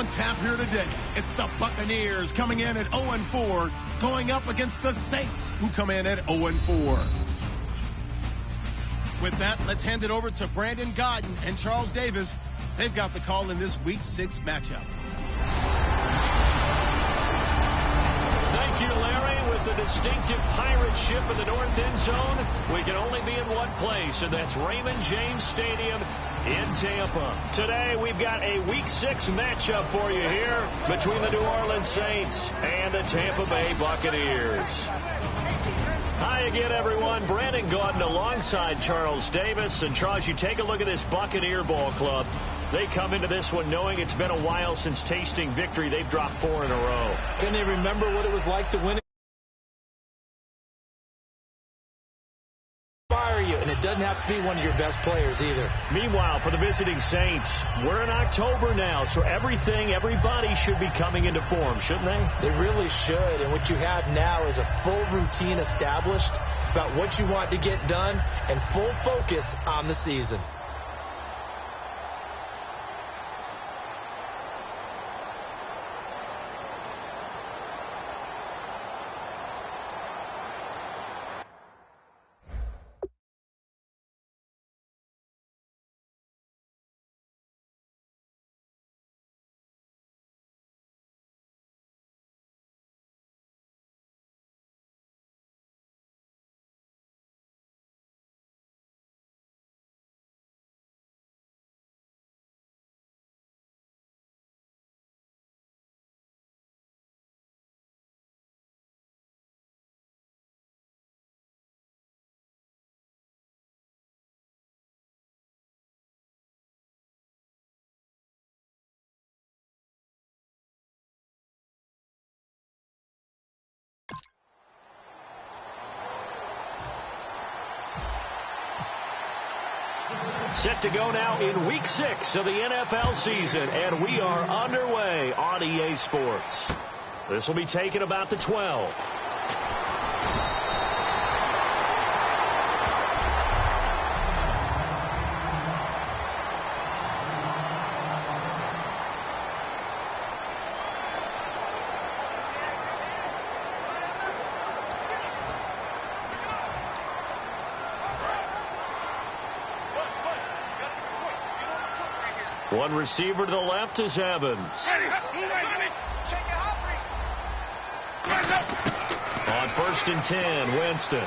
on tap here today. It's the Buccaneers coming in at 0-4, going up against the Saints, who come in at 0-4. With that, let's hand it over to Brandon Godden and Charles Davis. They've got the call in this Week 6 matchup. Thank you, Larry. With the distinctive pirate ship in the north end zone, we can only be in one place, and that's Raymond James Stadium in Tampa. Today, we've got a Week 6 matchup for you here between the New Orleans Saints and the Tampa Bay Buccaneers. Hi again, everyone. Brandon Gaudin alongside Charles Davis. And, Charles, you take a look at this Buccaneer ball club. They come into this one knowing it's been a while since tasting victory. They've dropped 4 in a row. Can they remember what it was like to win it? Fire you, and it doesn't have to be one of your best players either. Meanwhile, for the visiting Saints, we're in October now, so everybody should be coming into form, shouldn't they? They really should, and what you have now is a full routine established about what you want to get done and full focus on the season. Set to go now in Week 6 of the NFL season, and we are underway on EA Sports. This will be taken about the 12. One receiver to the left is Evans. On 1st and 10, Winston.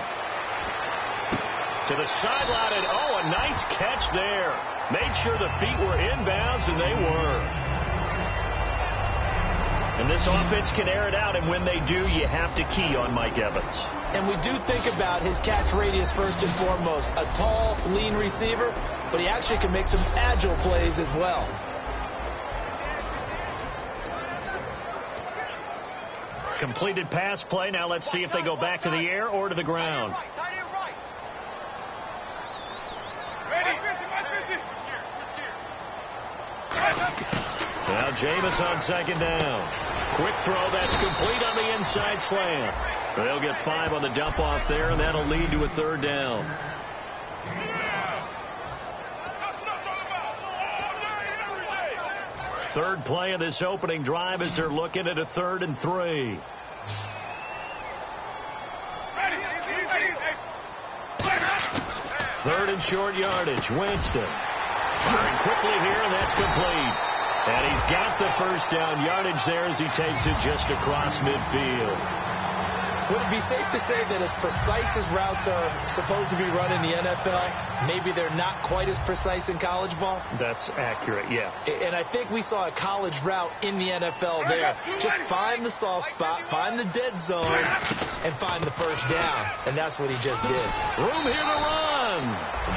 To the sideline, and a nice catch there. Made sure the feet were inbounds, and they were. And this offense can air it out, and when they do, you have to key on Mike Evans. And we do think about his catch radius first and foremost. A tall, lean receiver, but he actually can make some agile plays as well. Completed pass play. Now let's see if they go back to the air or to the ground. Now Jameis on 2nd down. Quick throw, that's complete on the inside slant. They'll get 5 on the dump off there, and that'll lead to a 3rd down. Third play of this opening drive as they're looking at a 3rd and 3. Third and short yardage. Winston firing quickly here, and that's complete. And he's got the 1st down yardage there as he takes it just across midfield. Would it be safe to say that as precise as routes are supposed to be run in the NFL, maybe they're not quite as precise in college ball? That's accurate, yeah. And I think we saw a college route in the NFL there. Just find the soft spot, find the dead zone, and find the 1st down. And that's what he just did. Room here to run.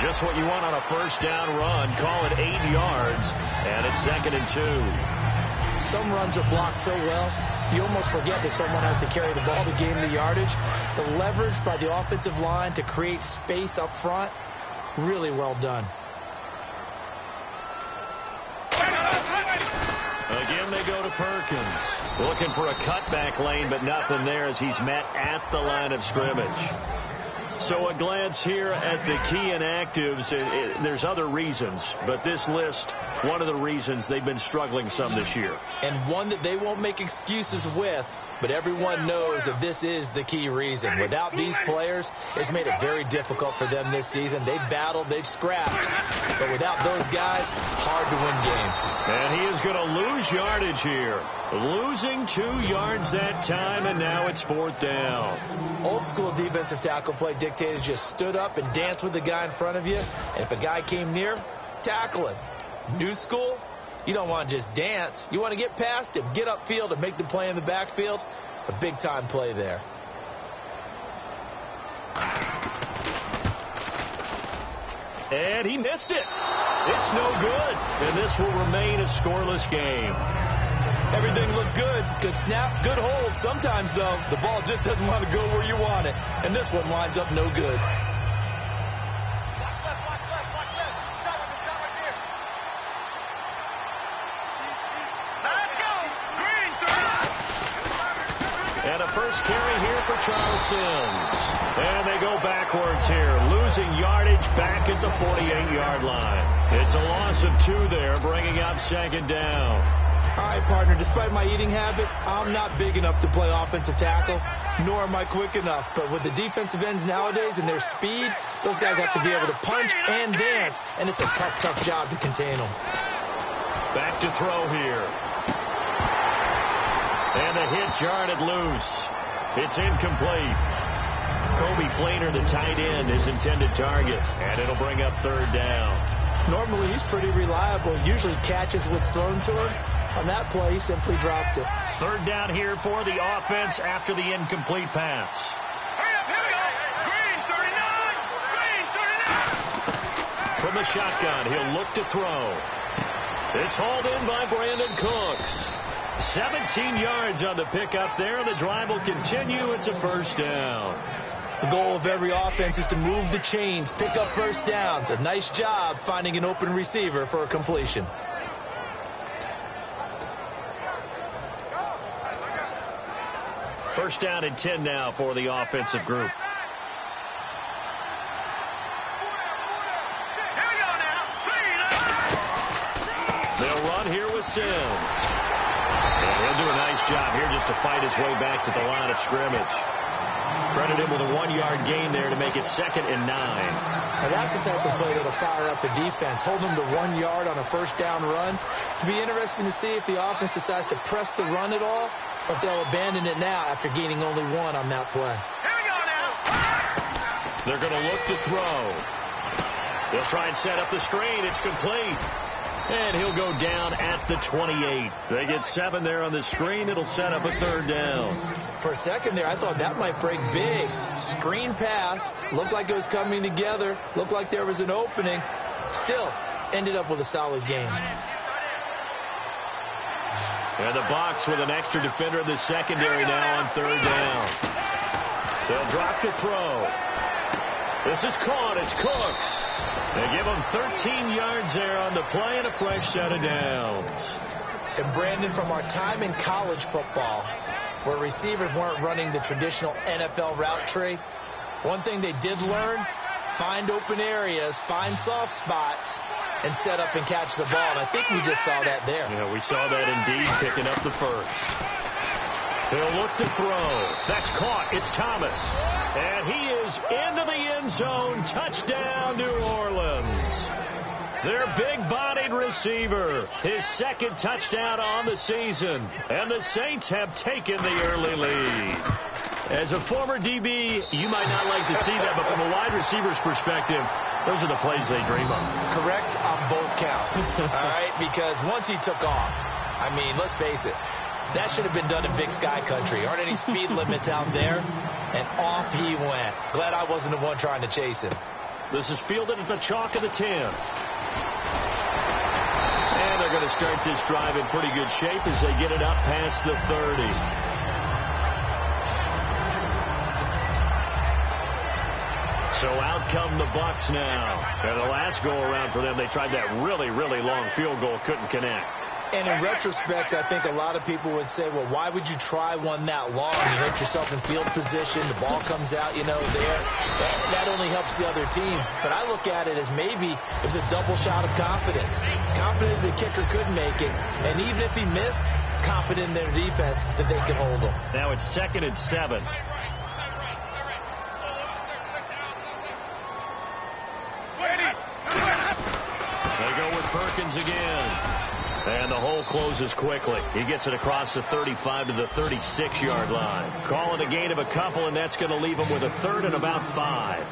Just what you want on a 1st down run. Call it 8 yards, and it's 2nd and 2. Some runs are blocked so well, you almost forget that someone has to carry the ball to gain the yardage. The leverage by the offensive line to create space up front, really well done. Again, they go to Perkins. Looking for a cutback lane, but nothing there as he's met at the line of scrimmage. So a glance here at the key inactives. There's other reasons, but this list, one of the reasons they've been struggling some this year. And one that they won't make excuses with, but everyone knows that this is the key reason. Without these players, it's made it very difficult for them this season. They've battled, they've scrapped, but without those guys, hard to win games. And he is going to lose yardage here. Losing 2 yards that time, and now it's 4th down. Old school defensive tackle play dictated just stood up and danced with the guy in front of you, and if a guy came near, tackle him. New school, you don't want to just dance. You want to get past him, get upfield, and make the play in the backfield. A big-time play there. And he missed it. It's no good. And this will remain a scoreless game. Everything looked good. Good snap, good hold. Sometimes, though, the ball just doesn't want to go where you want it. And this one winds up no good. And a first carry here for Charles Sims. And they go backwards here, losing yardage back at the 48-yard line. It's a loss of 2 there, bringing up 2nd down. All right, partner, despite my eating habits, I'm not big enough to play offensive tackle, nor am I quick enough. But with the defensive ends nowadays and their speed, those guys have to be able to punch and dance, and it's a tough, tough job to contain them. Back to throw here. And the hit jarred it loose. It's incomplete. Kobe Flainer, the tight end, his intended target. And it'll bring up 3rd down. Normally, he's pretty reliable. Usually catches what's thrown to him. On that play, he simply dropped it. 3rd down here for the offense after the incomplete pass. From the shotgun, he'll look to throw. It's hauled in by Brandon Cooks. 17 yards on the pickup there, and the drive will continue. It's a 1st down. The goal of every offense is to move the chains, pick up 1st downs. A nice job finding an open receiver for a completion. First down and 10 now for the offensive group. They'll run here with Sims. And he'll do a nice job here just to fight his way back to the line of scrimmage. Credit him with a 1-yard gain there to make it 2nd and 9. Now that's the type of play that'll fire up the defense. Hold them to 1 yard on a 1st down run. It'll be interesting to see if the offense decides to press the run at all, or if they'll abandon it now after gaining only 1 on that play. They're going to look to throw. They'll try and set up the screen. It's complete. And he'll go down at the 28. They get 7 there on the screen. It'll set up a 3rd down. For a second there, I thought that might break big. Screen pass. Looked like it was coming together. Looked like there was an opening. Still, ended up with a solid game. And the Bucs with an extra defender in the secondary now on 3rd down. They'll drop to throw. This is caught. It's Cooks. They give him 13 yards there on the play and a fresh set of downs. And Brandon, from our time in college football, where receivers weren't running the traditional NFL route tree, one thing they did learn, find open areas, find soft spots, and set up and catch the ball. And I think we just saw that there. Yeah, we saw that indeed, picking up the first. He'll look to throw. That's caught. It's Thomas. And he is into the end zone. Touchdown, New Orleans. Their big-bodied receiver. His 2nd touchdown on the season. And the Saints have taken the early lead. As a former DB, you might not like to see that, but from a wide receiver's perspective, those are the plays they dream of. Correct on both counts. All right, because once he took off, I mean, let's face it, that should have been done in Big Sky Country. Aren't any speed limits out there? And off he went. Glad I wasn't the one trying to chase him. This is fielded at the chalk of the 10. And they're going to start this drive in pretty good shape as they get it up past the 30. So out come the Bucs now. And the last go-around for them, they tried that really, really long field goal, couldn't connect. And in retrospect, I think a lot of people would say, well, why would you try one that long? You hit yourself in field position. The ball comes out, there. That only helps the other team. But I look at it as maybe it was a double shot of confidence. Confident the kicker could make it. And even if he missed, confident in their defense that they could hold him. Now it's 2nd and 7. They go with Perkins again. And the hole closes quickly. He gets it across the 35 to the 36-yard line. Call it a gain of a couple, and that's going to leave him with a 3rd and about 5.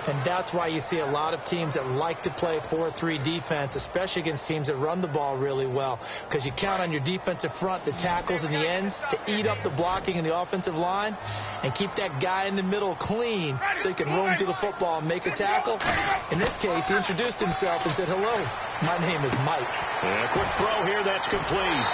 And that's why you see a lot of teams that like to play 4-3 defense, especially against teams that run the ball really well, because you count on your defensive front, the tackles and the ends, to eat up the blocking in the offensive line and keep that guy in the middle clean so he can roam to the football and make a tackle. In this case, he introduced himself and said, hello, my name is Mike. Yeah, quick throw here, that's complete.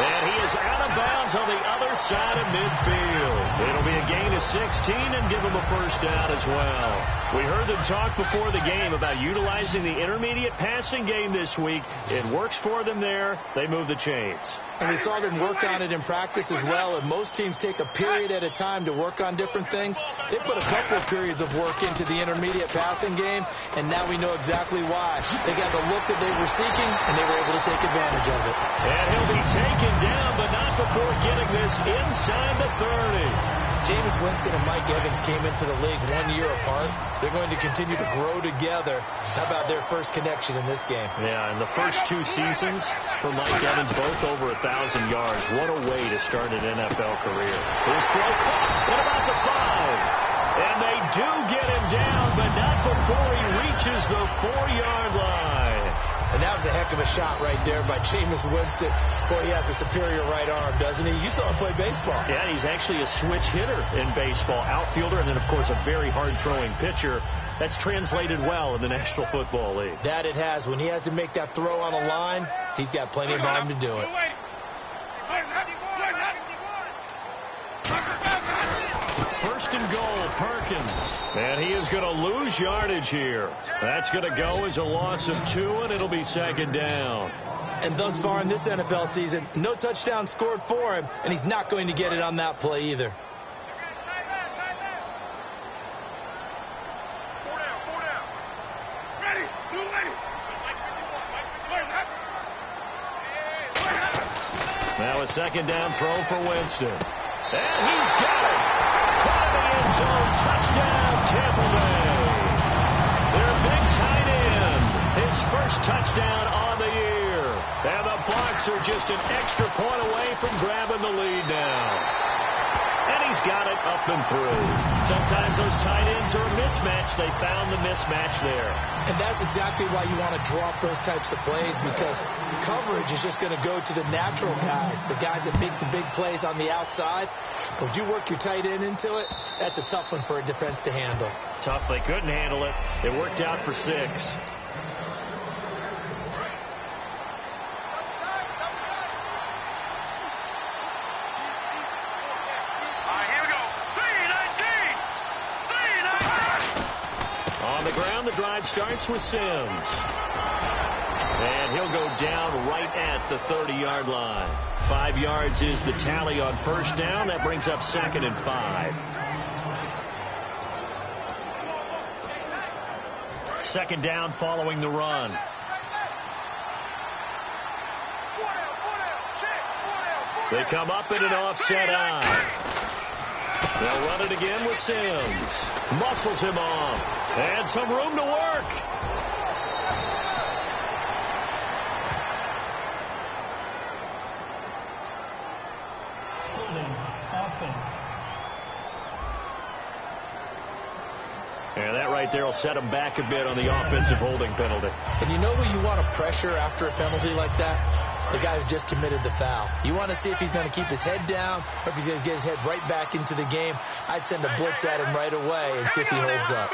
And he is out of bounds on the other side of midfield. It'll be a gain of 16 and give him a 1st down as well. We heard them talk before the game about utilizing the intermediate passing game this week. It works for them there. They move the chains. And we saw them work on it in practice as well. And most teams take a period at a time to work on different things. They put a couple of periods of work into the intermediate passing game, and now we know exactly why. They got the look that they were seeking, and they were able to take advantage of it. And he'll be taken down, but not before getting this inside the 30. Jameis Winston and Mike Evans came into the league 1 year apart. They're going to continue to grow together. How about their first connection in this game? Yeah, in the first 2 seasons for Mike Evans, both over 1,000 yards. What a way to start an NFL career. His throw caught at about the 5. And they do get him down, but not before he reaches the 4-yard line. And that was a heck of a shot right there by Jameis Winston. Boy, he has a superior right arm, doesn't he? You saw him play baseball. Yeah, he's actually a switch hitter in baseball. Outfielder, and then, of course, a very hard-throwing pitcher. That's translated well in the National Football League. That it has. When he has to make that throw on a line, he's got plenty of arm to do it. First and goal, Perkins. And he is going to lose yardage here. That's going to go as a loss of 2, and it'll be 2nd down. And thus far in this NFL season, no touchdown scored for him, and he's not going to get it on that play either. Now a 2nd down throw for Winston. And he's got it. Caught in the end zone. Touchdown, Tampa Bay. Their big tight end. His first touchdown on the year. And the Bucs are just an extra point away from grabbing the lead now. And he's got it up and through. Sometimes those tight ends are a mismatch. They found the mismatch there. And that's exactly why you want to drop those types of plays, because coverage is just going to go to the natural guys, the guys that make the big plays on the outside. But you work your tight end into it, that's a tough one for a defense to handle. Tough. They couldn't handle it. It worked out for 6. The drive starts with Sims. And he'll go down right at the 30-yard line. 5 yards is the tally on first down. That brings up 2nd and 5. 2nd down following the run. They come up in an offset eye. They'll run it again with Sims. Muscles him off. And some room to work. Holding offense. And that right there will set him back a bit on the offensive holding penalty. And you know who you want to pressure after a penalty like that? The guy who just committed the foul. You want to see if he's going to keep his head down or if he's going to get his head right back into the game. I'd send a blitz at him right away and see if he holds up.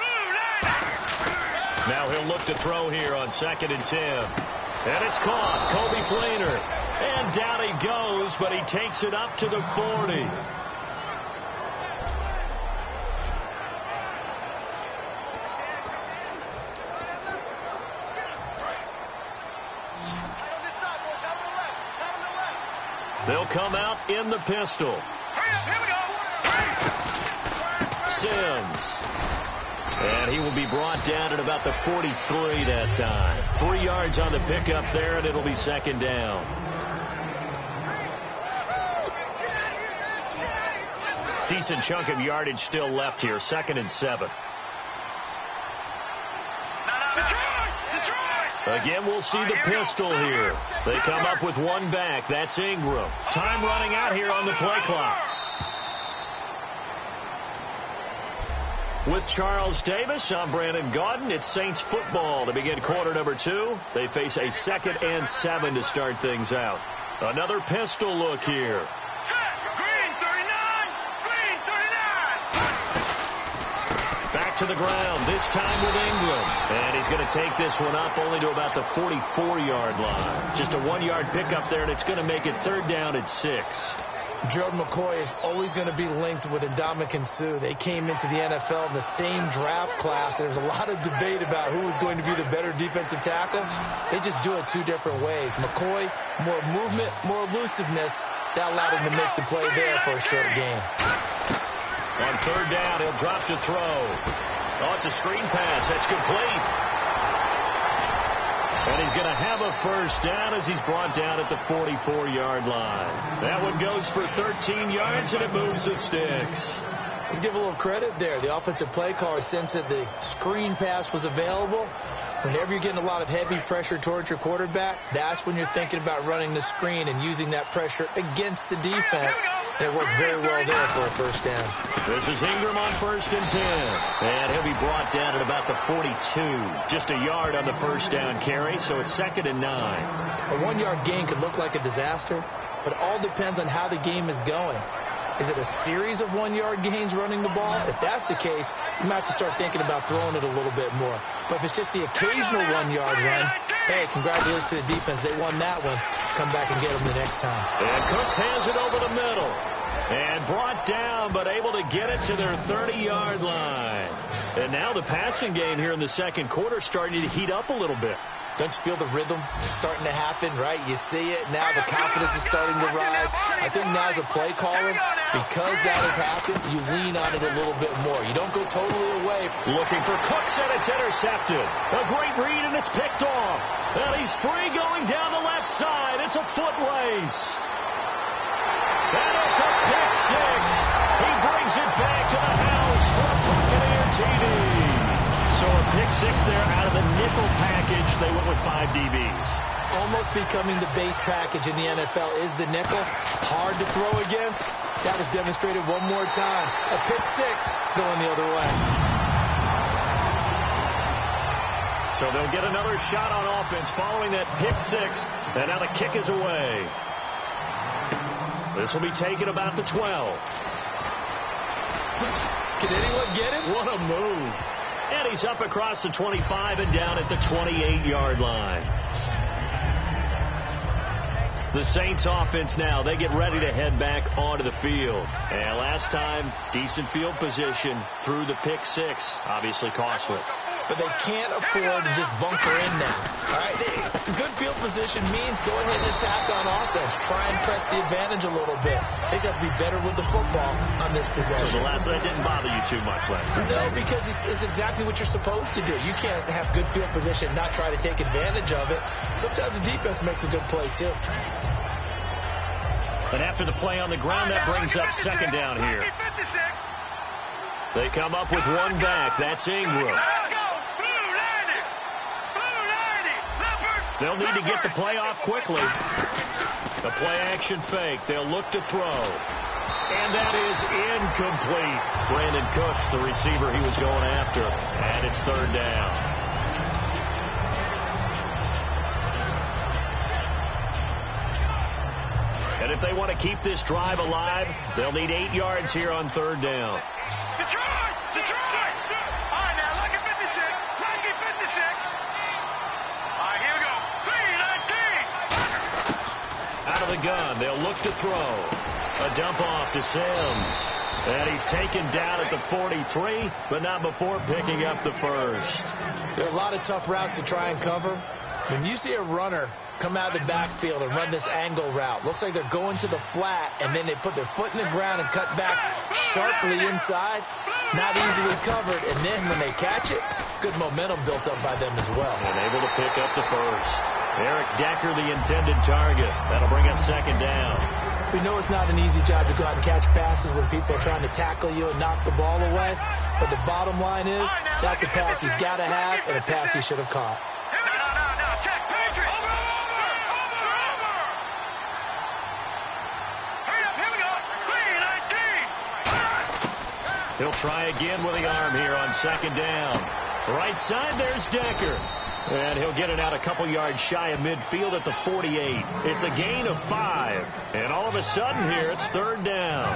Now he'll look to throw here on 2nd and 10. And it's caught. Kobe Fleener. And down he goes, but he takes it up to the 40. They'll come out in the pistol. Here we go. Sims. And he will be brought down at about the 43 that time. 3 yards on the pickup there, and it'll be second down. Decent chunk of yardage still left here. 2nd and 7. Again, we'll see the pistol here. They come up with one back. That's Ingram. Time running out here on the play clock. With Charles Davis, I'm Brandon Gaudin. It's Saints football to begin quarter number 2. They face a 2nd and 7 to start things out. Another pistol look here. Back to the ground, this time with Ingram. And he's going to take this one up only to about the 44-yard line. Just a 1-yard pickup there, and it's going to make it 3rd down at 6. Jordan McCoy is always going to be linked with Ndamukong Suh. They came into the NFL in the same draft class. There's a lot of debate about who was going to be the better defensive tackle. They just do it 2 different ways. McCoy, more movement, more elusiveness. That allowed him to make the play there for a short gain. On 3rd down, he'll drop to throw. Oh, it's a screen pass. That's complete. And he's going to have a 1st down as he's brought down at the 44-yard line. That one goes for 13 yards, and it moves the sticks. Let's give a little credit there. The offensive play caller sensed that the screen pass was available. Whenever you're getting a lot of heavy pressure towards your quarterback, that's when you're thinking about running the screen and using that pressure against the defense. And it worked very well there for a 1st down. This is Ingram on 1st and 10. And he'll be brought down at about the 42. Just a yard on the 1st down carry, so it's 2nd and 9. A 1-yard gain could look like a disaster, but it all depends on how the game is going. Is it a series of 1-yard gains running the ball? If that's the case, you might have to start thinking about throwing it a little bit more. But if it's just the occasional 1-yard run, hey, congratulations to the defense. They won that one. Come back and get them the next time. And Cooks has it over the middle. And brought down, but able to get it to their 30-yard line. And now the passing game here in the 2nd quarter starting to heat up a little bit. Don't you feel the rhythm starting to happen, right? You see it. Now the confidence is starting to rise. I think now as a play caller, because that has happened, you lean on it a little bit more. You don't go totally away. Looking for Cooks, and it's intercepted. A great read, and it's picked off. And he's free going down the left side. It's a foot race. And it's a pick 6. He brings it back to the house for Buccaneer TV. So a pick 6 there out of the nickel package. They went with 5 DBs. Almost becoming the base package in the NFL is the nickel. Hard to throw against. That was demonstrated one more time. A pick 6 going the other way. So they'll get another shot on offense following that pick 6. And now the kick is away. This will be taken about the 12. Can anyone get him? What a move. And he's up across the 25 and down at the 28-yard line. The Saints offense now, they get ready to head back onto the field. And last time, decent field position through the pick 6. Obviously costly. But they can't afford to just bunker in now. All right, good field position means go ahead and attack on offense. Try and press the advantage a little bit. They just have to be better with the football on this possession. So the last that didn't bother you too much last time. No, because it's exactly what you're supposed to do. You can't have good field position and not try to take advantage of it. Sometimes the defense makes a good play, too. And after the play on the ground, that brings up 2nd down here. They come up with one back. That's Ingram. They'll need to get the play off quickly. The play-action fake. They'll look to throw. And that is incomplete. Brandon Cooks, the receiver he was going after. And it's 3rd down. And if they want to keep this drive alive, they'll need 8 yards here on 3rd down. Detroit! All right, now, lucky 56. Lucky 56. All right, here we go. 3-19. Out of the gun, they'll look to throw. A dump off to Sims. And he's taken down at the 43, but not before picking up the 1st. There are a lot of tough routes to try and cover. When you see a runner come out of the backfield and run this angle route. Looks like they're going to the flat, and then they put their foot in the ground and cut back sharply inside. Not easily covered, and then when they catch it, good momentum built up by them as well. And able to pick up the first. Eric Decker, the intended target. That'll bring up second down. We know it's not an easy job to go out and catch passes when people are trying to tackle you and knock the ball away. But the bottom line is, that's a pass he's got to have and a pass he should have caught. No, check, Patriot. Over. Hurry up, here we go. 3-19. He'll try again with the arm here on second down. Right side, there's Decker. And he'll get it out a couple yards shy of midfield at the 48. It's a gain of 5. And all of a sudden here, it's third down.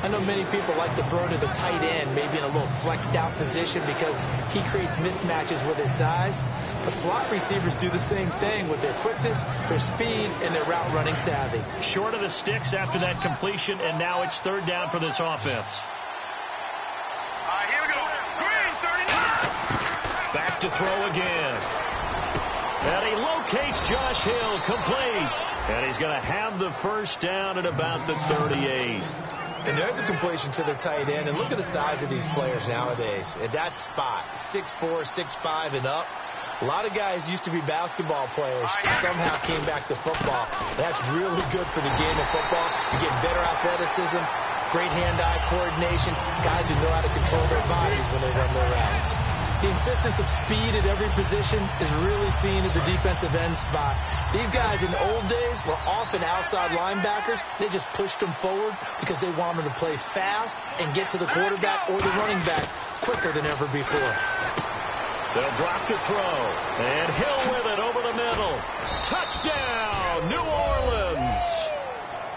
I know many people like to throw to the tight end, maybe in a little flexed out position because he creates mismatches with his size. But slot receivers do the same thing with their quickness, their speed, and their route running savvy. Short of the sticks after that completion, and now it's third down for this offense. Here we go. Green, 39. Back to throw again. And he locates Josh Hill, complete. And he's going to have the first down at about the 38. And there's a completion to the tight end. And look at the size of these players nowadays. At that spot, 6'4", 6'5", and up. A lot of guys used to be basketball players, somehow came back to football. That's really good for the game of football. You get better athleticism, great hand-eye coordination, guys who know how to control their bodies when they run their routes. The insistence of speed at every position is really seen at the defensive end spot. These guys in the old days were often outside linebackers. They just pushed them forward because they wanted to play fast and get to the quarterback or the running backs quicker than ever before. They'll drop the throw. And Hill with it over the middle. Touchdown, New Orleans.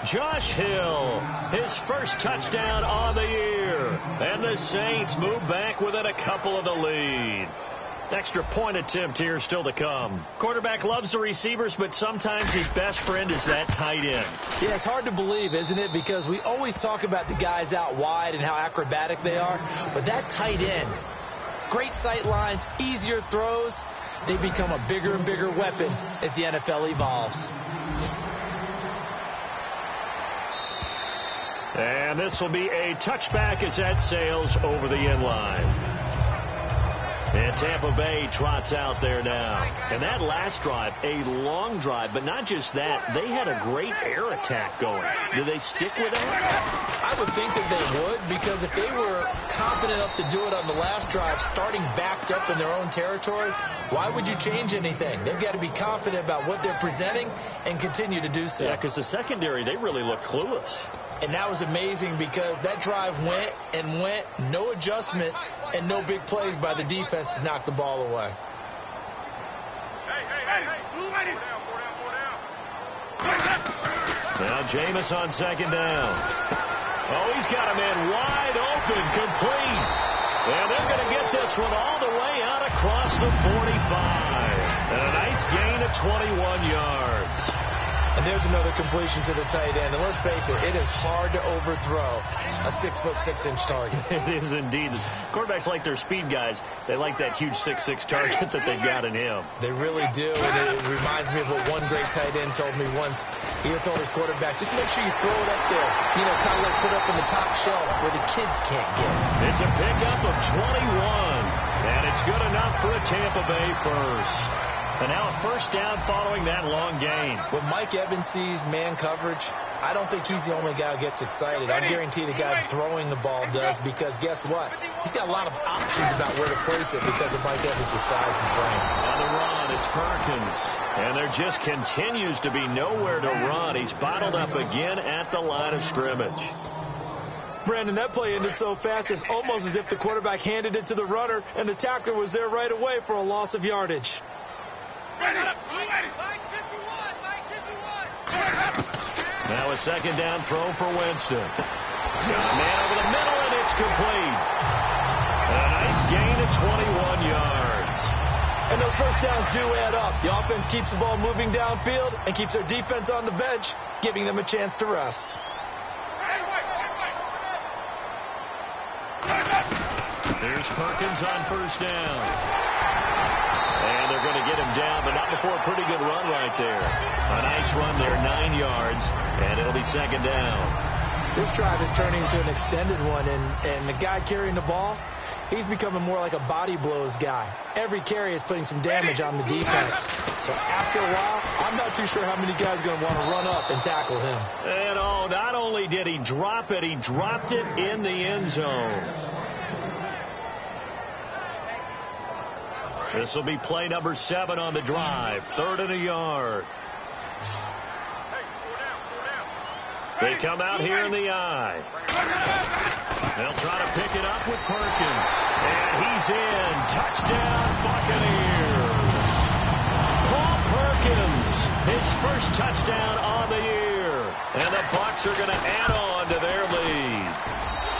Josh Hill, his first touchdown on the year. And the Saints move back within a couple of the lead. Extra point attempt here still to come. Quarterback loves the receivers, but sometimes his best friend is that tight end. Yeah, it's hard to believe, isn't it? Because we always talk about the guys out wide and how acrobatic they are. But that tight end, great sight lines, easier throws, they become a bigger and bigger weapon as the NFL evolves. And this will be a touchback as that sails over the inline. And Tampa Bay trots out there now. And that last drive, a long drive, but not just that. They had a great air attack going. Do they stick with that? I would think that they would, because if they were confident enough to do it on the last drive, starting backed up in their own territory, why would you change anything? They've got to be confident about what they're presenting and continue to do so. Yeah, because the secondary, they really look clueless. And that was amazing because that drive went and went, no adjustments and no big plays by the defense to knock the ball away. Hey, Blue Lady. Now Jameis on second down. Oh, he's got a man wide open, complete. And they're going to get this one all the way out across the 45. And a nice gain of 21 yards. And there's another completion to the tight end. And let's face it, it is hard to overthrow a 6'6" target. It is indeed. Quarterbacks like their speed guys. They like that huge 6'6" target that they've got in him. They really do. And it reminds me of what one great tight end told me once. He told his quarterback, just make sure you throw it up there. You know, kind of like put up in the top shelf where the kids can't get it. It's a pickup of 21. And it's good enough for a Tampa Bay first. And now a first down following that long gain. When Mike Evans sees man coverage, I don't think he's the only guy who gets excited. I guarantee the guy throwing the ball does, because guess what? He's got a lot of options about where to place it because of Mike Evans' size and frame. On the run, it's Perkins. And there just continues to be nowhere to run. He's bottled up again at the line of scrimmage. Brandon, that play ended so fast, it's almost as if the quarterback handed it to the runner and the tackler was there right away for a loss of yardage. Now a second down throw for Winston. Got a man over the middle, and it's complete. A nice gain of 21 yards. And those first downs do add up. The offense keeps the ball moving downfield and keeps their defense on the bench, giving them a chance to rest. There's Perkins on first down. And they're going to get him down, but not before a pretty good run right there. A nice run there, 9 yards, and it'll be second down. This drive is turning into an extended one, and the guy carrying the ball, he's becoming more like a body blows guy. Every carry is putting some damage on the defense. So after a while, I'm not too sure how many guys are going to want to run up and tackle him. And not only did he drop it, he dropped it in the end zone. This will be play number 7 on the drive. 3rd and a yard. They come out here in the eye. They'll try to pick it up with Perkins. And he's in. Touchdown, Buccaneers. Paul Perkins, his first touchdown on the year. And the Bucs are going to add on to their lead.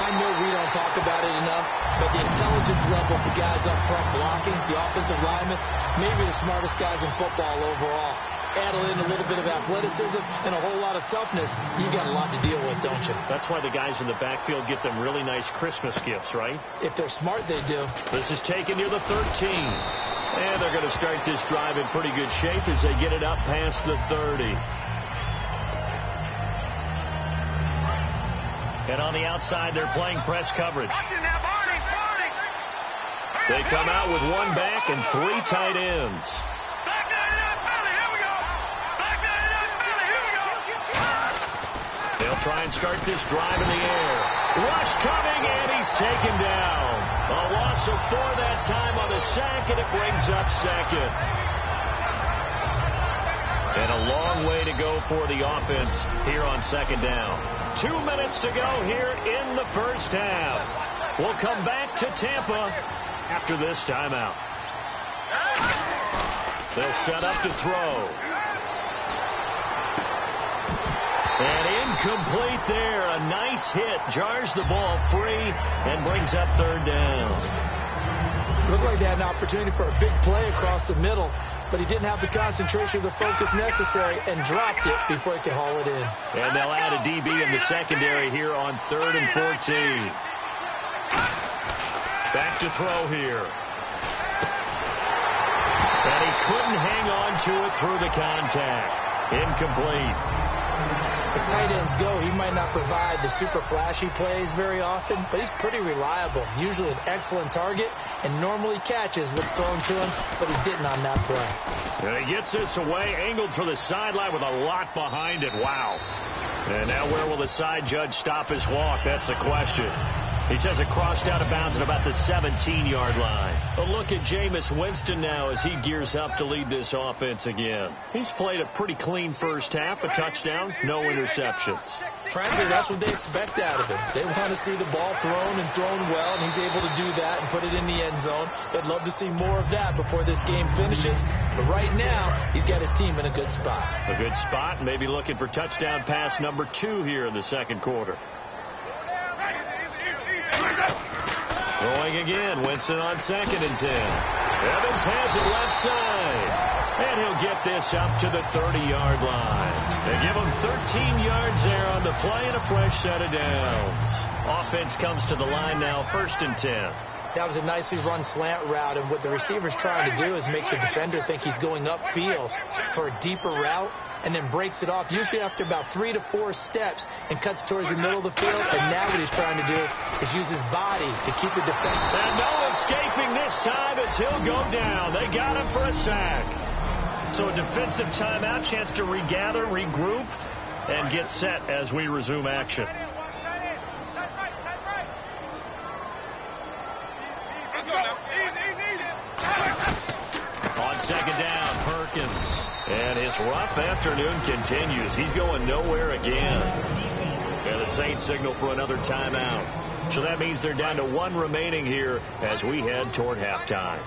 I know we don't talk about it enough, but the intelligence level of the guys up front blocking, the offensive linemen, maybe the smartest guys in football overall. Add in a little bit of athleticism and a whole lot of toughness, you got a lot to deal with, don't you? That's why the guys in the backfield get them really nice Christmas gifts, right? If they're smart, they do. This is taken near the 13. And they're going to start this drive in pretty good shape as they get it up past the 30. And on the outside, they're playing press coverage. They come out with 1 back and 3 tight ends. They'll try and start this drive in the air. Rush coming, and he's taken down. A loss of 4 that time on the sack, and it brings up second. And a long way to go for the offense here on second down. 2 minutes to go here in the first half. We'll come back to Tampa after this timeout. They'll set up to throw. And incomplete there. A nice hit. Jars the ball free and brings up 3rd down. Looked like they had an opportunity for a big play across the middle, but he didn't have the concentration or the focus necessary and dropped it before he could haul it in. And they'll add a DB in the secondary here on 3rd and 14. Back to throw here. And he couldn't hang on to it through the contact. Incomplete. As tight ends go, he might not provide the super flashy plays very often, but he's pretty reliable. Usually an excellent target and normally catches what's thrown to him, but he didn't on that play. And he gets this away, angled for the sideline with a lot behind it. Wow. And now where will the side judge stop his walk? That's the question. He says it crossed out of bounds at about the 17-yard line. A look at Jameis Winston now as he gears up to lead this offense again. He's played a pretty clean first half, a touchdown, no interceptions. Frankly, that's what they expect out of him. They want to see the ball thrown and thrown well, and he's able to do that and put it in the end zone. They'd love to see more of that before this game finishes. But right now, he's got his team in a good spot. A good spot, maybe looking for touchdown pass number 2 here in the second quarter. Going again, Winston on 2nd and 10. Evans has it left side. And he'll get this up to the 30-yard line. They give him 13 yards there on the play and a fresh set of downs. Offense comes to the line now, 1st and 10. That was a nicely run slant route, and what the receiver's trying to do is make the defender think he's going upfield for a deeper route, and then breaks it off, usually after about 3 to 4 steps, and cuts towards the middle of the field. And now what he's trying to do is use his body to keep the defender. And no escaping this time as he'll go down. They got him for a sack. So a defensive timeout, chance to regather, regroup, and get set as we resume action. On 2nd down, Perkins. And his rough afternoon continues. He's going nowhere again. And the Saints signal for another timeout. So that means they're down to 1 remaining here as we head toward halftime.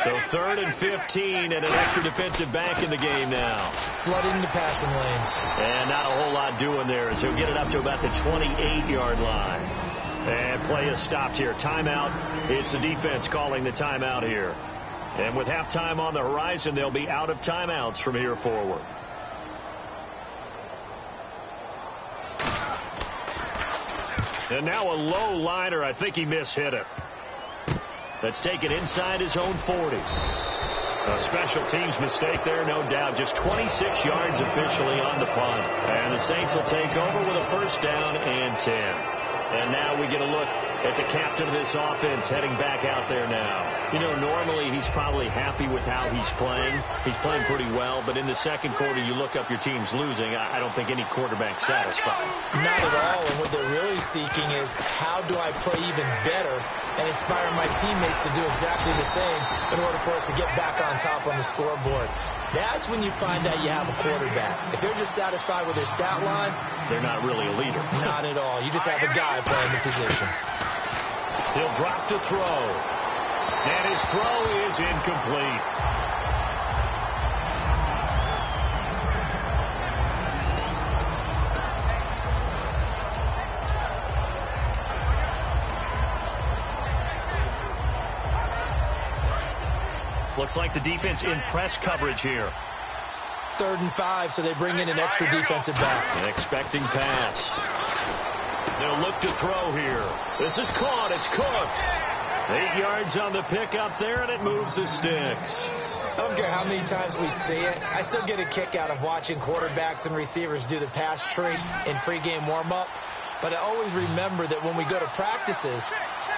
So 3rd and 15 and an extra defensive back in the game now. Flooding the passing lanes. And not a whole lot doing there as he'll get it up to about the 28-yard line. And play is stopped here. Timeout. It's the defense calling the timeout here. And with halftime on the horizon, they'll be out of timeouts from here forward. And now a low liner. I think he mishit it. Let's take it inside his own 40. A special teams mistake there, no doubt. Just 26 yards officially on the punt. And the Saints will take over with a first down and 10. And now we get a look at the captain of this offense heading back out there now. You know, normally he's probably happy with how he's playing. He's playing pretty well, but in the second quarter you look up your team's losing. I don't think any quarterback's satisfied. Not at all, and what they're really seeking is how do I play even better and inspire my teammates to do exactly the same in order for us to get back on top on the scoreboard. That's when you find out you have a quarterback. If they're just satisfied with their stat line, they're not really a leader. Not at all. You just have a guy playing the position. He'll drop to throw. And his throw is incomplete. Looks like the defense in press coverage here. 3rd and 5, so they bring in an extra defensive back. An expecting pass. They'll look to throw here. This is caught. It's Cooks. 8 yards on the pickup there, and it moves the sticks. I don't care how many times we see it. I still get a kick out of watching quarterbacks and receivers do the pass tree in pregame warm-up. But I always remember that when we go to practices,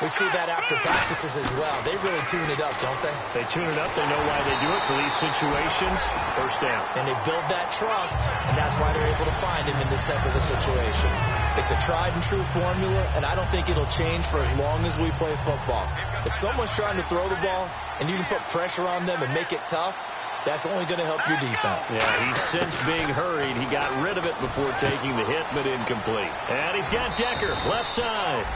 we see that after practices as well. They really tune it up, don't they? They tune it up. They know why they do it for these situations. First down. And they build that trust, and that's why they're able to find him in this type of a situation. It's a tried-and-true formula, and I don't think it'll change for as long as we play football. If someone's trying to throw the ball, and you can put pressure on them and make it tough, that's only going to help your defense. Yeah, he's since being hurried. He got rid of it before taking the hit, but incomplete. And he's got Decker, left side.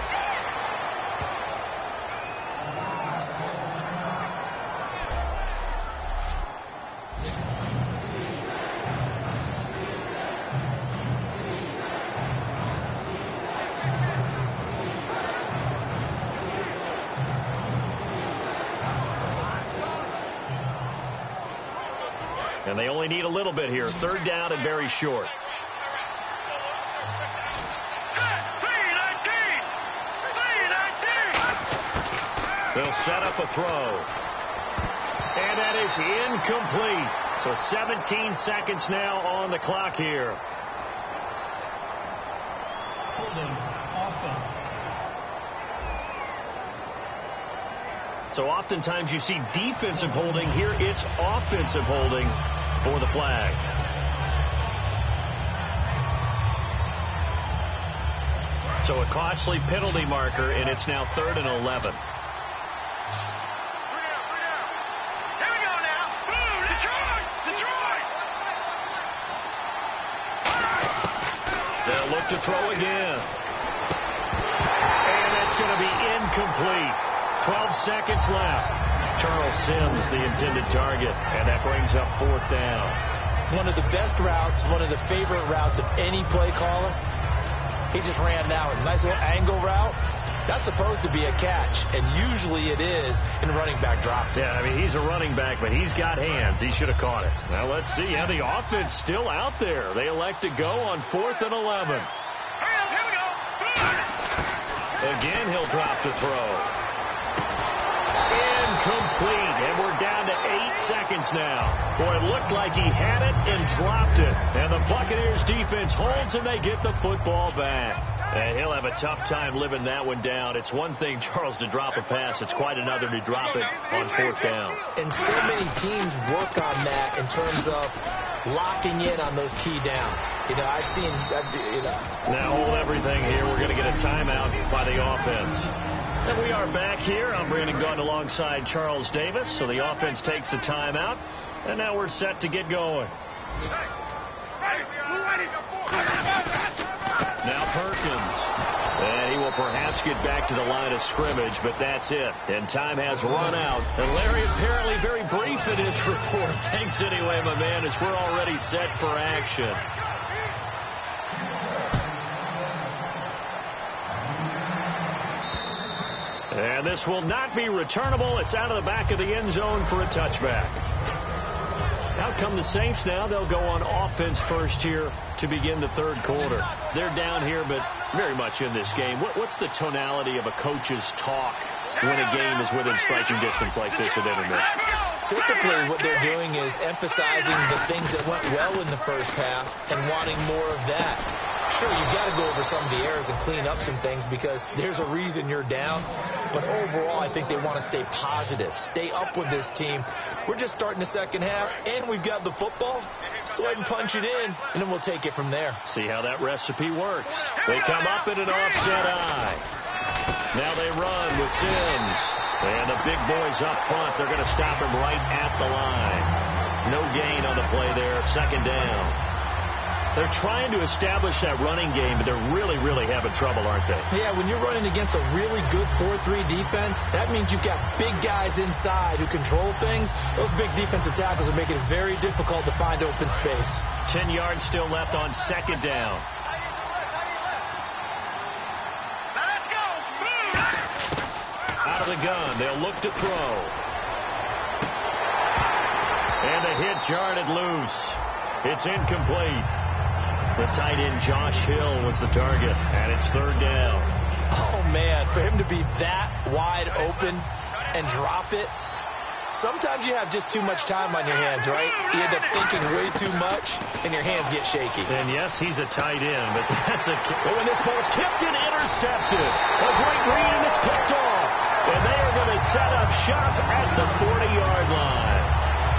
And they only need a little bit here. 3rd down and very short. They'll set up a throw. And that is incomplete. So 17 seconds now on the clock here. Holding offense. So oftentimes you see defensive holding. Here it's offensive holding for the flag. So a costly penalty marker, and it's now 3rd and 11. Here we go now. Boom, Detroit! Detroit! They'll look to throw again. And that's going to be incomplete. 12 seconds left. Charles Sims, the intended target, and that brings up 4th down. One of the best routes, one of the favorite routes of any play caller. He just ran now a nice little angle route. That's supposed to be a catch, and usually it is in running back drop. Yeah, I mean, he's a running back, but he's got hands. He should have caught it. Now, let's see. Yeah, the offense still out there. They elect to go on 4th and 11. Here we go. Again, he'll drop the throw. Incomplete, and we're down to 8 seconds now. Boy, it looked like he had it and dropped it. And the Buccaneers defense holds, and they get the football back. And he'll have a tough time living that one down. It's one thing, Charles, to drop a pass. It's quite another to drop it on 4th down. And so many teams work on that in terms of locking in on those key downs. You know, I've seen, Now hold everything here. We're going to get a timeout by the offense. And we are back here. I'm Brandon Gunn alongside Charles Davis. So the offense takes the timeout. And now we're set to get going. Now Perkins. And he will perhaps get back to the line of scrimmage, but that's it. And time has run out. And Larry apparently very brief in his report. Thanks anyway, my man, as we're already set for action. And this will not be returnable. It's out of the back of the end zone for a touchback. Out come the Saints now. They'll go on offense first here to begin the 3rd quarter. They're down here, but very much in this game. What's the tonality of a coach's talk when a game is within striking distance like this at intermission? Typically, what they're doing is emphasizing the things that went well in the first half and wanting more of that. Sure, you've got to go over some of the errors and clean up some things because there's a reason you're down. But overall, I think they want to stay positive, stay up with this team. We're just starting the second half, and we've got the football. Let's go ahead and punch it in, and then we'll take it from there. See how that recipe works. They come up in an offset eye. Now they run with Sims. And the big boys up front, they're going to stop him right at the line. No gain on the play there, second down. They're trying to establish that running game, but they're really, really having trouble, aren't they? Yeah, when you're running against a really good 4-3 defense, that means you've got big guys inside who control things. Those big defensive tackles are making it very difficult to find open space. 10 yards still left on second down. Out of the gun, they'll look to throw. And the hit jarred loose. It's incomplete. The tight end Josh Hill was the target, and it's third down. Oh, man, for him to be that wide open and drop it, sometimes you have just too much time on your hands, right? You end up thinking way too much, and your hands get shaky. And, yes, he's a tight end, but that's a... Oh, and this ball's tipped and intercepted. A great read, and it's picked off. And they are going to set up shop at the 40-yard line.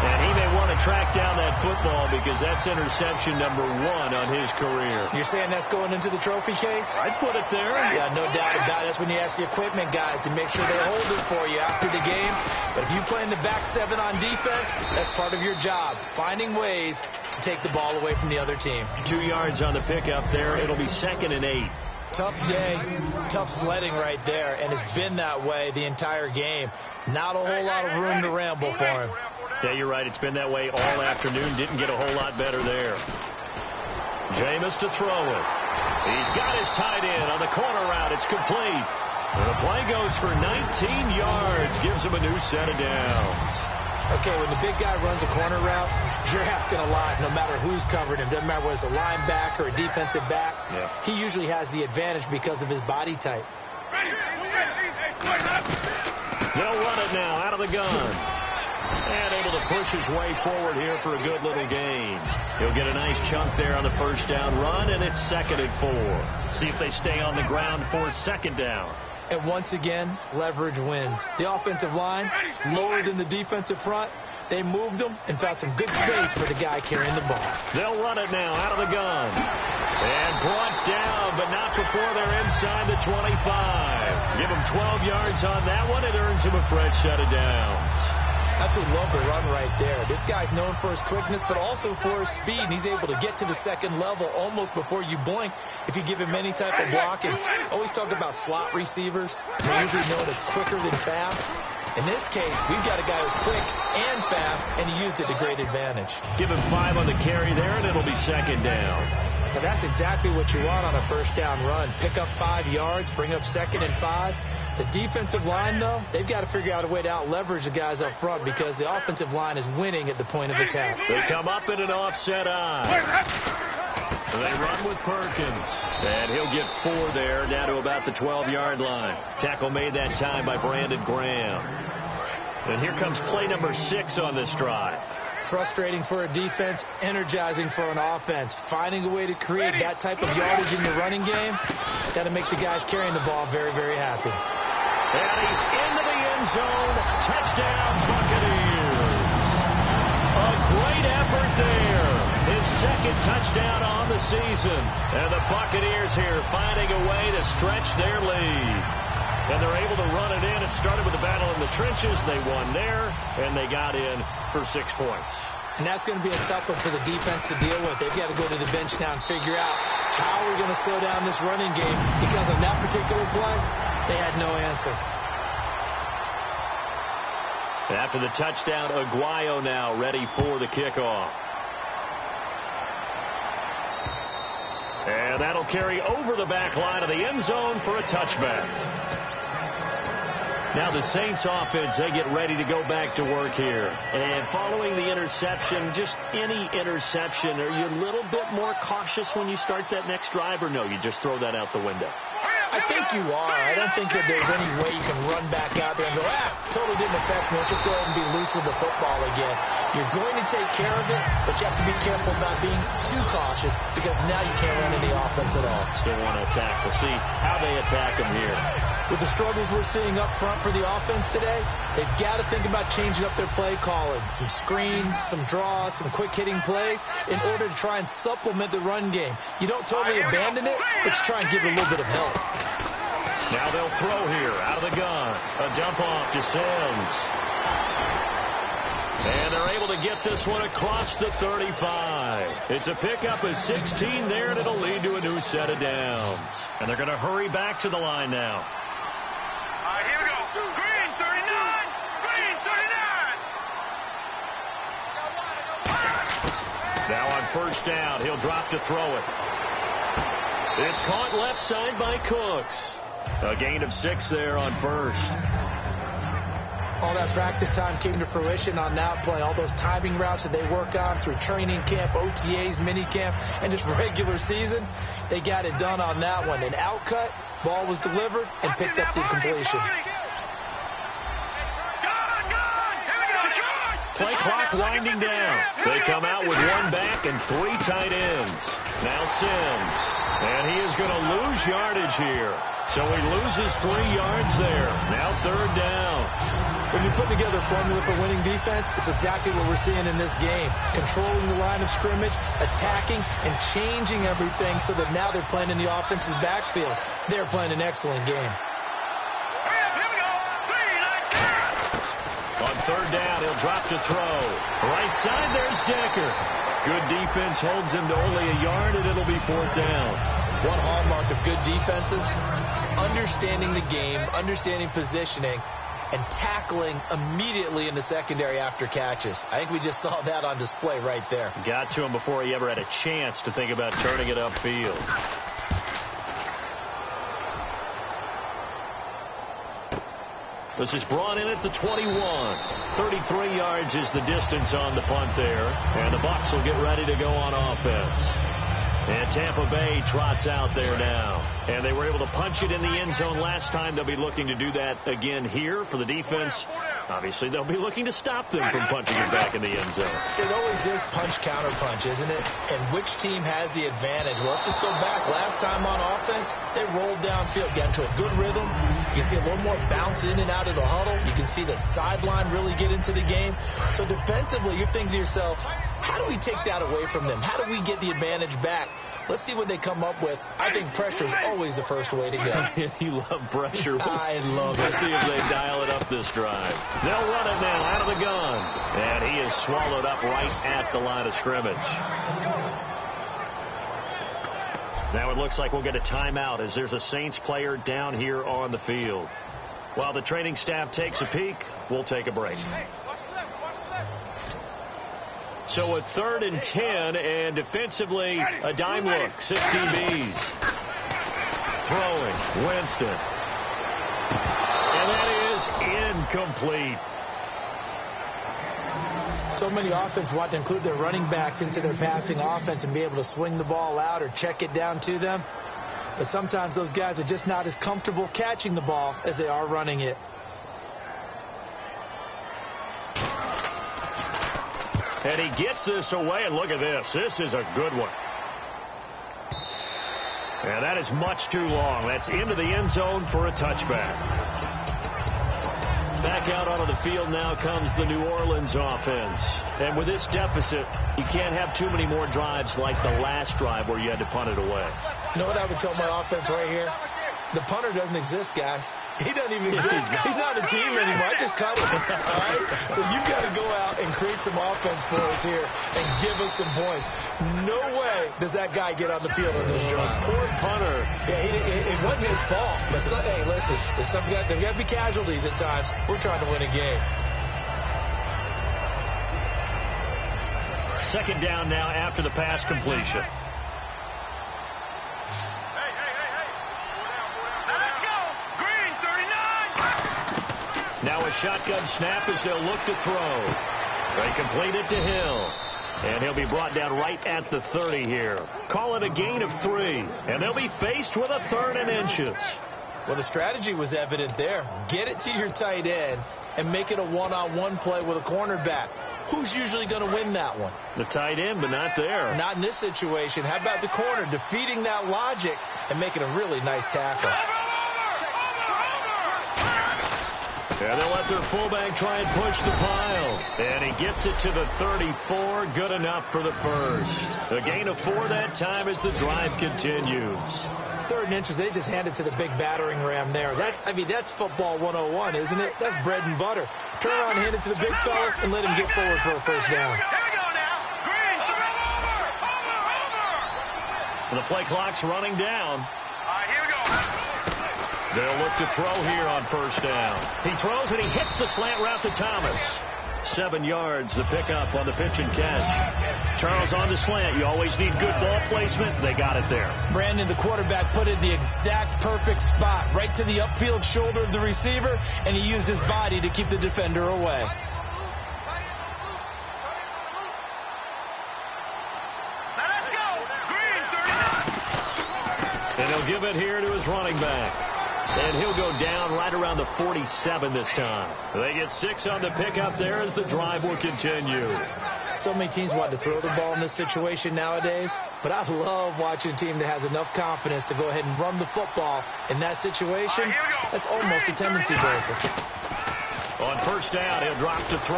And he may want to track down that football because that's interception number 1 on his career. You're saying that's going into the trophy case? I'd put it there. Yeah, no doubt about it. That's when you ask the equipment guys to make sure they hold it for you after the game. But if you play in the back 7 on defense, that's part of your job, finding ways to take the ball away from the other team. 2 yards on the pickup there. It'll be 2nd and 8. Tough day, tough sledding right there, and it's been that way the entire game. Not a whole lot of room to ramble for him. Yeah, you're right. It's been that way all afternoon. Didn't get a whole lot better there. Jameis to throw it. He's got his tight end on the corner route. It's complete. And the play goes for 19 yards. Gives him a new set of downs. Okay, when the big guy runs a corner route, you're asking a lot no matter who's covering him. Doesn't matter whether it's a linebacker or a defensive back. Yeah. He usually has the advantage because of his body type. They'll run it now out of the gun. And able to push his way forward here for a good little gain. He'll get a nice chunk there on the first down run, and it's 2nd and 4. See if they stay on the ground for second down. And once again, leverage wins. The offensive line, lower than the defensive front. They moved them and found some good space for the guy carrying the ball. They'll run it now out of the gun. And brought down, but not before they're inside the 25. Give him 12 yards on that one. It earns him a fresh set of downs. That's a love to run right there. This guy's known for his quickness, but also for his speed. And he's able to get to the second level almost before you blink if you give him any type of blocking. Always talk about slot receivers. They're usually known as quicker than fast. In this case, we've got a guy who's quick and fast, and he used it to great advantage. Give him 5 on the carry there, and it'll be second down. But that's exactly what you want on a first down run. Pick up 5 yards, bring up 2nd and 5. The defensive line, though, they've got to figure out a way to out-leverage the guys up front because the offensive line is winning at the point of attack. They come up in an offset eye. They run with Perkins. And he'll get 4 there, down to about the 12-yard line. Tackle made that time by Brandon Graham. And here comes play number 6 on this drive. Frustrating for a defense, energizing for an offense. Finding a way to create that type of yardage in the running game, got to make the guys carrying the ball very, very happy. And he's into the end zone. Touchdown, Buccaneers. A great effort there. His 2nd touchdown on the season. And the Buccaneers here finding a way to stretch their lead. And they're able to run it in. It started with a battle in the trenches. They won there, and they got in for 6 points. And that's going to be a tough one for the defense to deal with. They've got to go to the bench now and figure out how we're going to slow down this running game because on that particular play, they had no answer. After the touchdown, Aguayo now ready for the kickoff. And that'll carry over the back line of the end zone for a touchback. Now the Saints offense, they get ready to go back to work here. And following the interception, just any interception, are you a little bit more cautious when you start that next drive, or no, you just throw that out the window? I think you are. I don't think that there's any way you can run back out there and go, totally didn't affect me. Let's just go ahead and be loose with the football again. You're going to take care of it, but you have to be careful about being too cautious because now you can't run any offense at all. Still want to attack. We'll see how they attack them here. With the struggles we're seeing up front for the offense today, they've got to think about changing up their play calling. Some screens, some draws, some quick-hitting plays in order to try and supplement the run game. You don't totally abandon it, but you try and give it a little bit of help. Now they'll throw here out of the gun. A dump off to Sims. And they're able to get this one across the 35. It's a pickup of 16 there, and it'll lead to a new set of downs. And they're going to hurry back to the line now. All right, here we go. Green, 39. Green, 39. Now on first down, he'll drop to throw it. It's caught left side by Cooks. A gain of 6 there on first. All that practice time came to fruition on that play. All those timing routes that they work on through training camp, OTAs, mini camp, and just regular season, they got it done on that one. An outcut, ball was delivered, and picked up the completion. Play clock winding down. They come out with one back and 3 tight ends. Now Sims. And he is going to lose yardage here. So he loses 3 yards there. Now third down. When you're putting together a formula for winning defense, it's exactly what we're seeing in this game. Controlling the line of scrimmage, attacking, and changing everything so that now they're playing in the offense's backfield. They're playing an excellent game. On third down, he'll drop to throw. Right side, there's Decker. Good defense holds him to only a yard, and it'll be fourth down. One hallmark of good defenses is understanding the game, understanding positioning, and tackling immediately in the secondary after catches. I think we just saw that on display right there. Got to him before he ever had a chance to think about turning it upfield. This is brought in at the 21. 33 yards is the distance on the punt there. And the Bucs will get ready to go on offense. And Tampa Bay trots out there now. And they were able to punch it in the end zone last time. They'll be looking to do that again here for the defense. Obviously, they'll be looking to stop them from punching it back in the end zone. It always is punch-counter-punch, isn't it? And which team has the advantage? Well, let's just go back. Last time on offense, they rolled downfield, got into a good rhythm. You can see a little more bounce in and out of the huddle. You can see the sideline really get into the game. So defensively, you're thinking to yourself, how do we take that away from them? How do we get the advantage back? Let's see what they come up with. I think pressure is always the first way to go. You love pressure. I love it. Let's see if they dial it up this drive. They'll run it now out of the gun. And he is swallowed up right at the line of scrimmage. Now it looks like we'll get a timeout as there's a Saints player down here on the field. While the training staff takes a peek, we'll take a break. So a 3rd and 10, and defensively, a dime look. 16 Bs. Throwing, Winston. And that is incomplete. So many offense want to include their running backs into their passing offense and be able to swing the ball out or check it down to them. But sometimes those guys are just not as comfortable catching the ball as they are running it. And he gets this away, and look at this. This is a good one. And that is much too long. That's into the end zone for a touchback. Back out onto the field now comes the New Orleans offense. And with this deficit, you can't have too many more drives like the last drive where you had to punt it away. You know what I would tell my offense right here? The punter doesn't exist, guys. He doesn't even exist. He's not a team anymore. I just cut him. All right? So you've got to go out and create some offense for us here and give us some points. No way does that guy get on the field on this drive. Poor punter. Yeah, it wasn't his fault. But hey, listen, there's got to be casualties at times. We're trying to win a game. Second down now after the pass completion. Now a shotgun snap as they'll look to throw. They complete it to Hill. And he'll be brought down right at the 30 here. Call it a gain of 3. And they'll be faced with a 3rd and inches. Well, the strategy was evident there. Get it to your tight end and make it a one-on-one play with a cornerback. Who's usually going to win that one? The tight end, but not there. Not in this situation. How about the corner defeating that logic and making a really nice tackle? And they'll let their fullback try and push the pile. And he gets it to the 34. Good enough for the first. A gain of 4 that time as the drive continues. 3rd and inches, they just hand it to the big battering ram there. That's football 101, isn't it? That's bread and butter. Turn around, hand it to the big fella, and let him get forward for a first down. Here we go now. Green, over. The play clock's running down. All right, here we go. They'll look to throw here on first down. He throws and he hits the slant route to Thomas. 7 yards, the pickup on the pitch and catch. Charles on the slant. You always need good ball placement. They got it there. Brandon, the quarterback, put it in the exact perfect spot, right to the upfield shoulder of the receiver, and he used his body to keep the defender away. Now let's go. Green, 39. And he'll give it here to his running back. And he'll go down right around the 47 this time. They get 6 on the pickup there as the drive will continue. So many teams want to throw the ball in this situation nowadays, but I love watching a team that has enough confidence to go ahead and run the football in that situation. That's almost a tendency breaker. On first down, he'll drop to throw.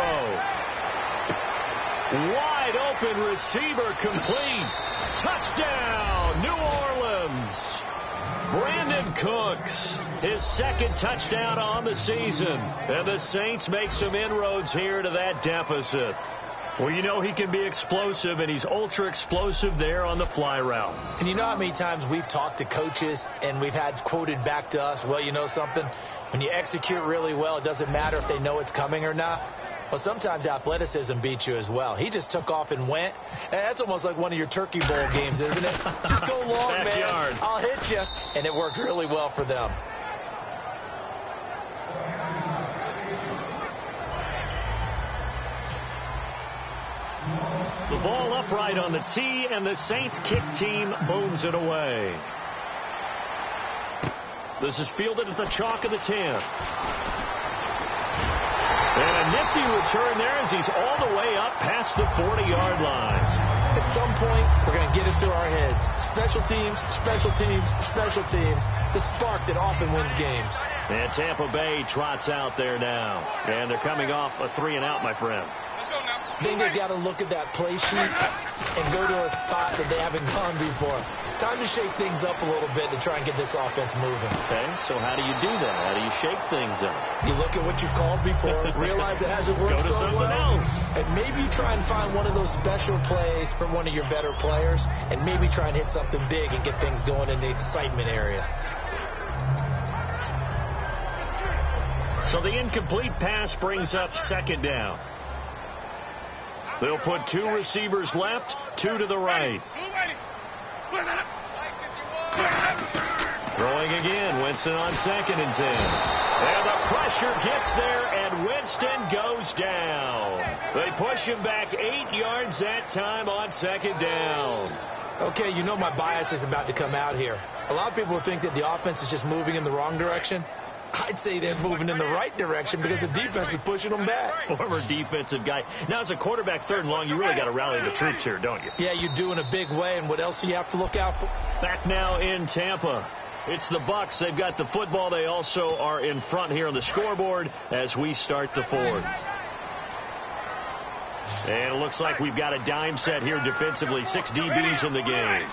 Wide open receiver complete. Touchdown, New Orleans. Brandon Cooks, his 2nd touchdown on the season. And the Saints make some inroads here to that deficit. Well, you know he can be explosive, and he's ultra explosive there on the fly route. And you know how many times we've talked to coaches and we've had quoted back to us, well, you know something? When you execute really well, it doesn't matter if they know it's coming or not. Well, sometimes athleticism beats you as well. He just took off and went. And that's almost like one of your Turkey Bowl games, isn't it? Just go long, man. I'll hit you. And it worked really well for them. The ball upright on the tee, and the Saints kick team booms it away. This is fielded at the chalk of the 10. And a nifty return there as he's all the way up past the 40-yard line. At some point, we're going to get it through our heads. Special teams, special teams, special teams. The spark that often wins games. And Tampa Bay trots out there now. And they're coming off a 3-and-out, my friend. I think they've got to look at that play sheet and go to a spot that they haven't gone before. Time to shake things up a little bit to try and get this offense moving. Okay, so how do you do that? How do you shake things up? You look at what you've called before, realize it hasn't worked Go to so something well, else. and maybe try and find one of those special plays from one of your better players, and maybe try and hit something big and get things going in the excitement area. So the incomplete pass brings up 2nd down. They'll put 2 receivers left, 2 to the right. Throwing again, Winston on 2nd and 10. And the pressure gets there, and Winston goes down. They push him back 8 yards that time on 2nd down. Okay, you know my bias is about to come out here. A lot of people think that the offense is just moving in the wrong direction. I'd say they're moving in the right direction because the defense is pushing them back. Former defensive guy. Now, as a quarterback 3rd and long, you really got to rally the troops here, don't you? Yeah, you do in a big way, and what else do you have to look out for? Back now in Tampa. It's the Bucs. They've got the football. They also are in front here on the scoreboard as we start the 4th. And it looks like we've got a dime set here defensively. 6 DBs in the game.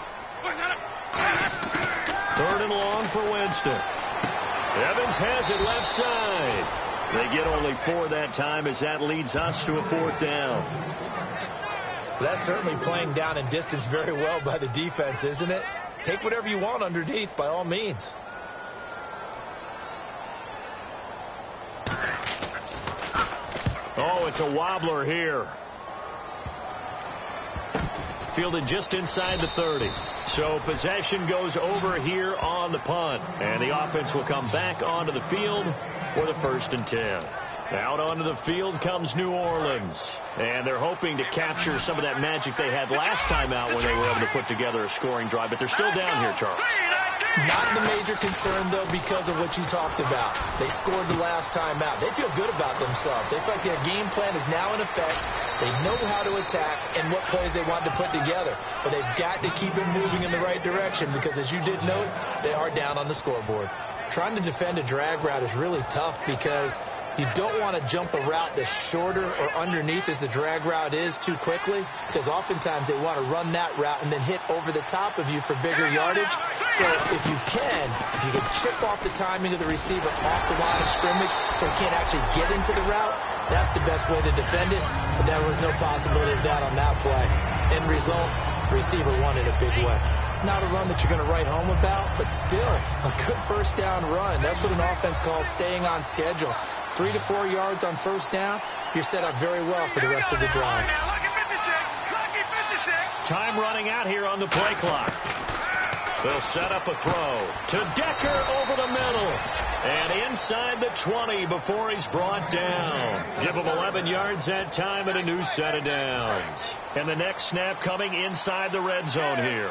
3rd and long for Winston. Evans has it left side. They get only 4 that time as that leads us to a 4th down. That's certainly playing down in distance very well by the defense, isn't it? Take whatever you want underneath, by all means. Oh, it's a wobbler here. Fielded just inside the 30. So possession goes over here on the punt. And the offense will come back onto the field for the 1st and 10. Out onto the field comes New Orleans. And they're hoping to capture some of that magic they had last time out when they were able to put together a scoring drive. But they're still down here, Charles. Not the major concern, though, because of what you talked about. They scored the last time out. They feel good about themselves. They feel like their game plan is now in effect. They know how to attack and what plays they want to put together. But they've got to keep it moving in the right direction because, as you did note, they are down on the scoreboard. Trying to defend a drag route is really tough because you don't want to jump a route that's shorter or underneath as the drag route is too quickly, because oftentimes they want to run that route and then hit over the top of you for bigger yardage. So if you can chip off the timing of the receiver off the line of scrimmage so he can't actually get into the route, that's the best way to defend it. But there was no possibility of that on that play. End result, receiver won in a big way. Not a run that you're going to write home about, but still a good first down run. That's what an offense calls staying on schedule. 3 to 4 yards on first down, you're set up very well for the rest of the drive. Time running out here on the play clock. They'll set up a throw to Decker over the middle. And inside the 20 before he's brought down. Give him 11 yards that time and a new set of downs. And the next snap coming inside the red zone here.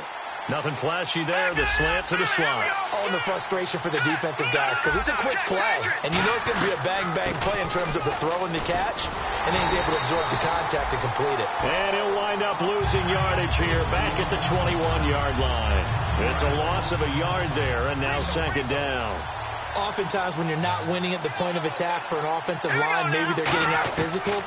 Nothing flashy there. The slant to the slot. Oh, and the frustration for the defensive guys, because it's a quick play. And you know it's going to be a bang-bang play in terms of the throw and the catch. And then he's able to absorb the contact and complete it. And he'll wind up losing yardage here back at the 21-yard line. It's a loss of a yard there, and now second down. Oftentimes when you're not winning at the point of attack for an offensive line, maybe they're getting out physical,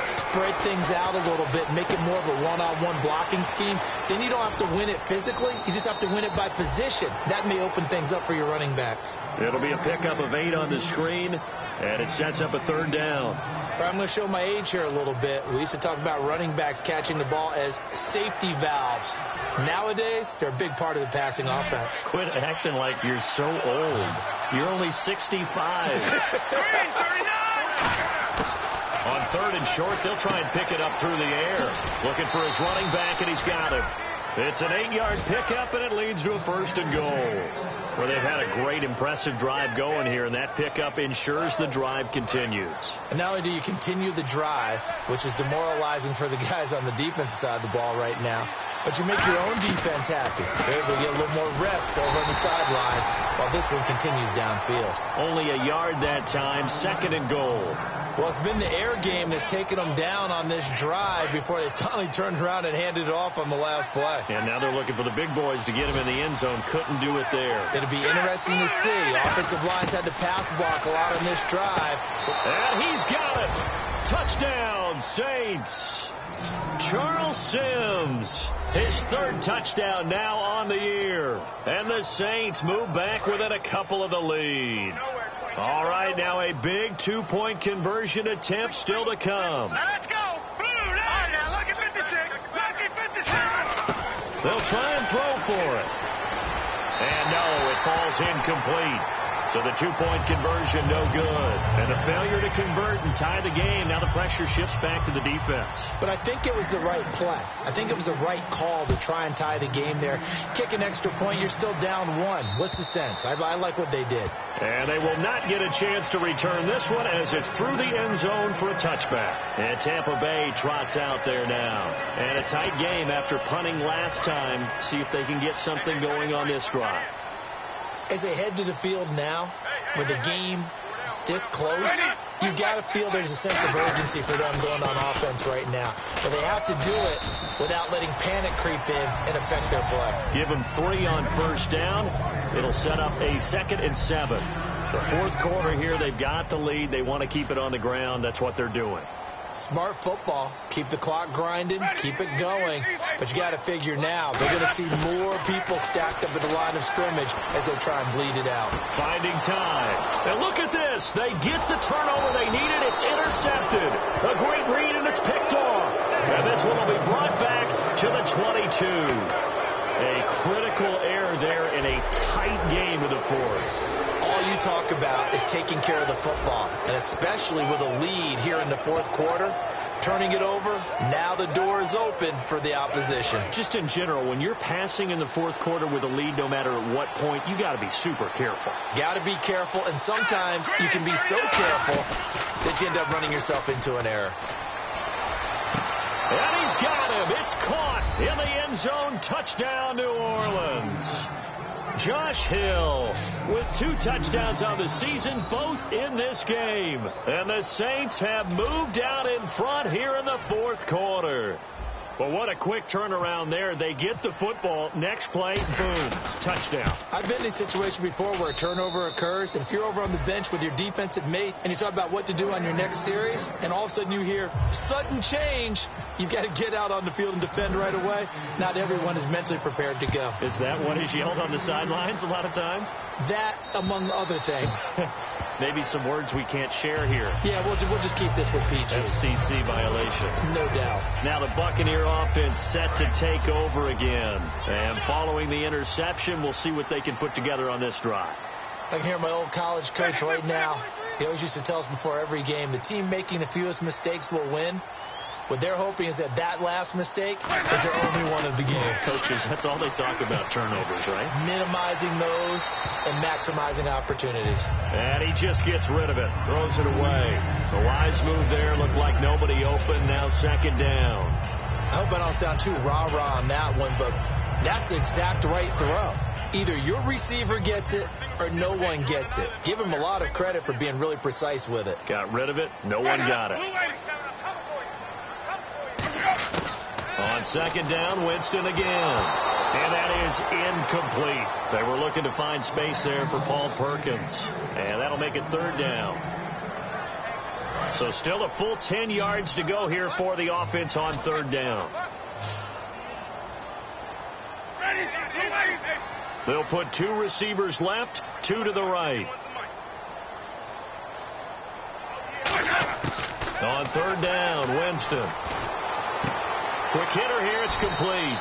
spread things out a little bit, make it more of a one-on-one blocking scheme. Then you don't have to win it physically. You just have to win it by position. That may open things up for your running backs. It'll be a pickup of 8 on the screen, and it sets up a third down. I'm going to show my age here a little bit. We used to talk about running backs catching the ball as safety valves. Nowadays, they're a big part of the passing offense. Quit acting like you're so old. You're only 65. On third and short, they'll try and pick it up through the air. Looking for his running back, and he's got him. It's an 8-yard pickup, and it leads to a first and goal. Well, they've had a great, impressive drive going here, and that pickup ensures the drive continues. And not only do you continue the drive, which is demoralizing for the guys on the defensive side of the ball right now, but you make your own defense happy. They're able to get a little more rest over on the sidelines while this one continues downfield. Only a yard that time, second and goal. Well, it's been the air game that's taken them down on this drive before they finally turned around and handed it off on the last play. And now they're looking for the big boys to get him in the end zone. Couldn't do it there. It'll be interesting to see. Offensive lines had to pass block a lot on this drive. And he's got it. Touchdown, Saints. Charles Sims, his third touchdown now on the year. And the Saints move back within a couple of the lead. All right, now a big two-point conversion attempt still to come. Let's go. Blue, now look at 56. Look at 56. They'll try and throw for it. And no, it falls incomplete. So the two-point conversion, no good. And a failure to convert and tie the game. Now the pressure shifts back to the defense. But I think it was the right play. I think it was the right call to try and tie the game there. Kick an extra point, you're still down 1. What's the sense? I like what they did. And they will not get a chance to return this one as it's through the end zone for a touchback. And Tampa Bay trots out there now. And a tight game after punting last time. See if they can get something going on this drive. As they head to the field now, with the game this close, you've got to feel there's a sense of urgency for them going on offense right now. But they have to do it without letting panic creep in and affect their play. Give them 3 on first down. It'll set up a 2nd and 7. The fourth quarter here, they've got the lead. They want to keep it on the ground. That's what they're doing. Smart football. Keep the clock grinding. Keep it going. But you got to figure now, they're going to see more people stacked up at the line of scrimmage as they try and bleed it out. Finding time. And look at this. They get the turnover they needed. It's intercepted. A great read, and it's picked off. And this one will be brought back to the 22. A critical error there in a tight game of the fourth. All you talk about is taking care of the football, and especially with a lead here in the fourth quarter, turning it over. Now the door is open for the opposition. Just in general, when you're passing in the fourth quarter with a lead, no matter at what point, you got to be super careful. Got to be careful, and sometimes you can be so careful that you end up running yourself into an error. And he's got him. It's caught in the end zone. Touchdown, New Orleans. Josh Hill with 2 touchdowns on the season, both in this game. And the Saints have moved out in front here in the fourth quarter. Well, what a quick turnaround there. They get the football. Next play, boom, touchdown. I've been in a situation before where a turnover occurs, and if you're over on the bench with your defensive mate and you talk about what to do on your next series, and all of a sudden you hear sudden change, you've got to get out on the field and defend right away. Not everyone is mentally prepared to go. Is that what is yelled on the sidelines a lot of times? That, among other things. Maybe some words we can't share here. Yeah, we'll just keep this with PG. FCC violation. No doubt. Now the Buccaneer offense set to take over again. And following the interception, we'll see what they can put together on this drive. I can hear my old college coach right now. He always used to tell us before every game, the team making the fewest mistakes will win. What they're hoping is that last mistake is their only one of the game. Coaches, that's all they talk about, turnovers, right? Minimizing those and maximizing opportunities. And he just gets rid of it, throws it away. The wise move there, looked like nobody open, now second down. I hope I don't sound too rah-rah on that one, but that's the exact right throw. Either your receiver gets it or no one gets it. Give him a lot of credit for being really precise with it. Got rid of it, no one got it. On second down, Winston again. And that is incomplete. They were looking to find space there for Paul Perkins. And that'll make it third down. So still a full 10 yards to go here for the offense on third down. They'll put 2 receivers left, 2 to the right. On third down, Winston. Quick hitter here, it's complete.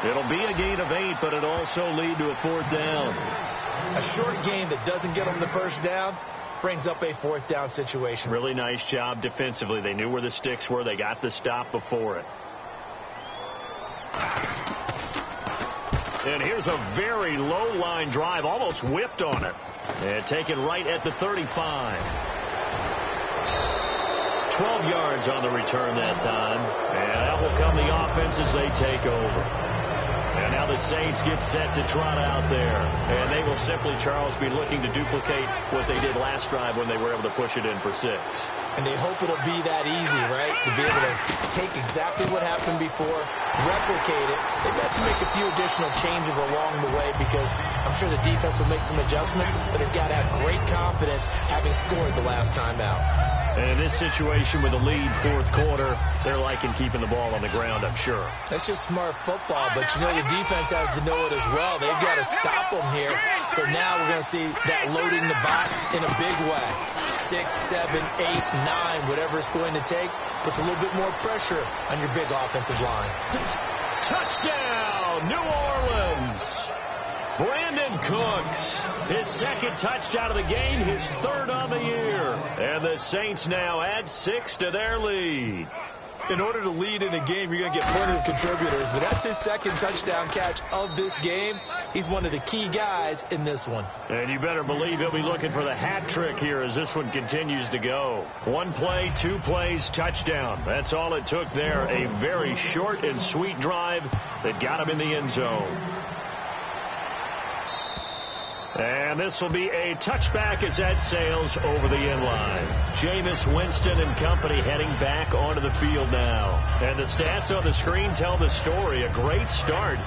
It'll be a gain of 8, but it'll also lead to a fourth down. A short gain that doesn't get them the first down brings up a fourth down situation. Really nice job defensively. They knew where the sticks were. They got the stop before it. And here's a very low line drive, almost whiffed on it. And taken right at the 35. 12 yards on the return that time. And that will come the offense as they take over. And now the Saints get set to trot out there. And they will simply, Charles, be looking to duplicate what they did last drive when they were able to push it in for 6. And they hope it'll be that easy, right? To be able to take exactly what happened before, replicate it. They've got to make a few additional changes along the way because I'm sure the defense will make some adjustments, but they've got to have great confidence having scored the last time out. And in this situation with a lead fourth quarter, they're liking keeping the ball on the ground, I'm sure. That's just smart football, but you know the defense has to know it as well. They've got to stop them here. So now we're going to see that loading the box in a big way. 6, 7, 8, 9, whatever it's going to take, puts a little bit more pressure on your big offensive line. Touchdown, New Orleans. Brandon Cooks, his second touchdown of the game, his third on the year. And the Saints now add 6 to their lead. In order to lead in a game, you're going to get plenty of contributors, but that's his second touchdown catch of this game. He's one of the key guys in this one. And you better believe he'll be looking for the hat trick here as this one continues to go. 1 play, 2 plays, touchdown. That's all it took there. A very short and sweet drive that got him in the end zone. And this will be a touchback as that sails over the end line. Jameis Winston and company heading back onto the field now. And the stats on the screen tell the story. A great start.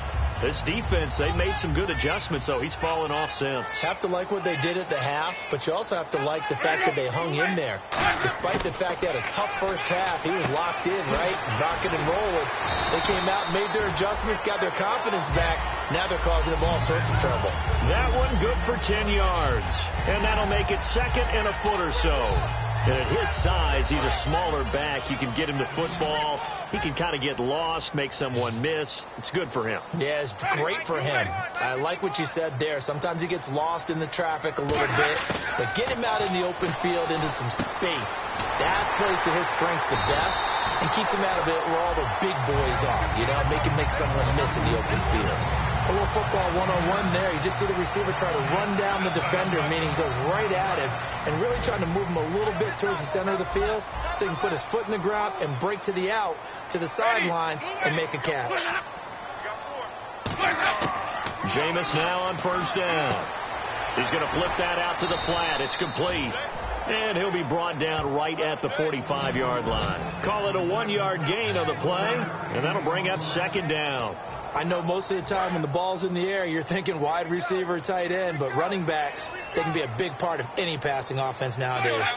This defense, they made some good adjustments, though. He's fallen off since. Have to like what they did at the half, but you also have to like the fact that they hung in there. Despite the fact they had a tough first half, he was locked in, right? Rocking and rolling. They came out, made their adjustments, got their confidence back. Now they're causing them all sorts of trouble. That one good for 10 yards. And that'll make it second and a foot or so. And at his size, he's a smaller back. You can get him the football. He can kind of get lost, make someone miss. It's good for him. Yeah, it's great for him. I like what you said there. Sometimes he gets lost in the traffic a little bit, but get him out in the open field into some space. That plays to his strengths the best and keeps him out of it where all the big boys are. You know, make him make someone miss in the open field. A little football one-on-one there. You just see the receiver try to run down the defender, meaning he goes right at him and really trying to move him a little bit towards the center of the field so he can put his foot in the ground and break to the out, to the sideline, and make a catch. Jameis now on first down. He's going to flip that out to the flat. It's complete. And he'll be brought down right at the 45-yard line. Call it a 1-yard gain on the play, and that'll bring up second down. I know most of the time when the ball's in the air, you're thinking wide receiver, tight end, but running backs, they can be a big part of any passing offense nowadays.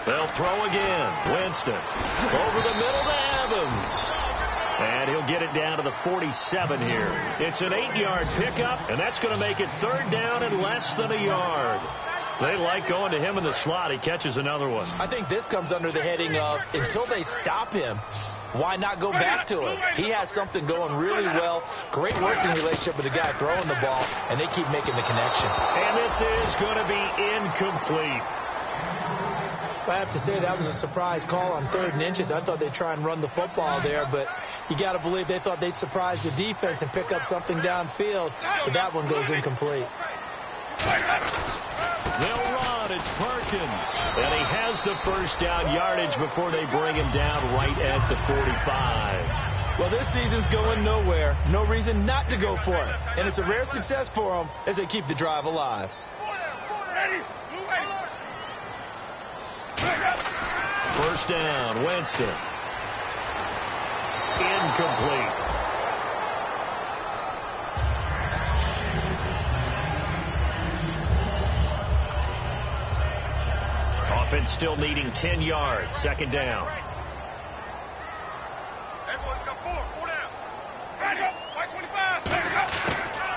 They'll throw again. Winston over the middle to Evans. And he'll get it down to the 47 here. It's an 8-yard pickup, and that's going to make it third down and less than a yard. They like going to him in the slot. He catches another one. I think this comes under the heading of until they stop him, why not go back to him? He has something going really well. Great working relationship with the guy throwing the ball, and they keep making the connection. And this is going to be incomplete. I have to say that was a surprise call on 3rd and inches. I thought they'd try and run the football there, but you got to believe they thought they'd surprise the defense and pick up something downfield. But that one goes incomplete. They'll run. It's Perkins. And he has the first down yardage before they bring him down right at the 45. Well, this season's going nowhere. No reason not to go for it. And it's a rare success for them as they keep the drive alive. First down, Winston. Incomplete. Offense still needing 10 yards. Second down.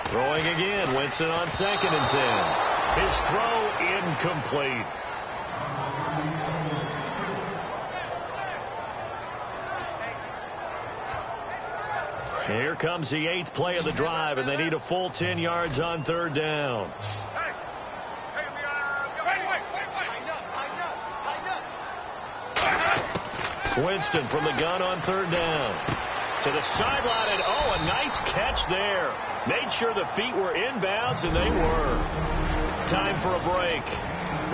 Throwing again. Winston on 2nd and 10. His throw incomplete. Here comes the 8th play of the drive, and they need a full 10 yards on 3rd down. Winston from the gun on 3rd down. To the sideline, and a nice catch there. Made sure the feet were inbounds, and they were. Time for a break.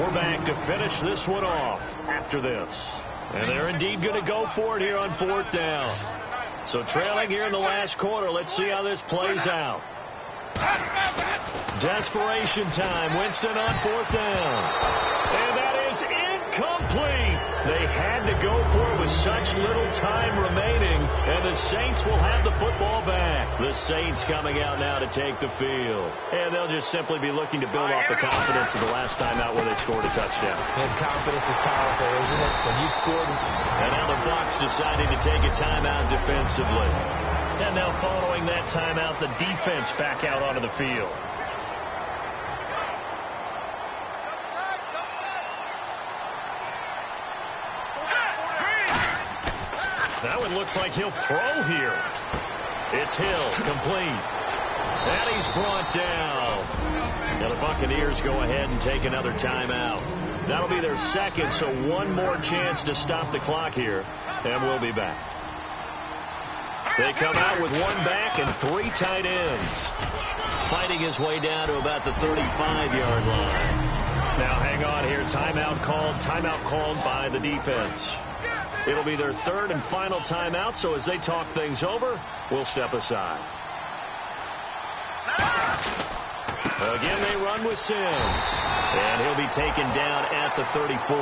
We're back to finish this one off after this. And they're indeed going to go for it here on 4th down. So trailing here in the last quarter. Let's see how this plays out. Desperation time. Winston on 4th down. And that is incomplete. They had to go for it with such little time remaining. And the Saints will have the football back. The Saints coming out now to take the field. And they'll just simply be looking to build off the confidence of the last time out where they scored a touchdown. And confidence is powerful, isn't it? When you scored. And now the Bucs decided to take a timeout defensively. And now following that timeout, the defense back out onto the field. That one looks like he'll throw here. It's Hill, complete. And he's brought down. Now the Buccaneers go ahead and take another timeout. That'll be their second, so one more chance to stop the clock here. And we'll be back. They come out with one back and 3 tight ends. Fighting his way down to about the 35-yard line. Now hang on here. Timeout called by the defense. It'll be their 3rd and final timeout, so as they talk things over, we'll step aside. Again, they run with Sims. And he'll be taken down at the 34.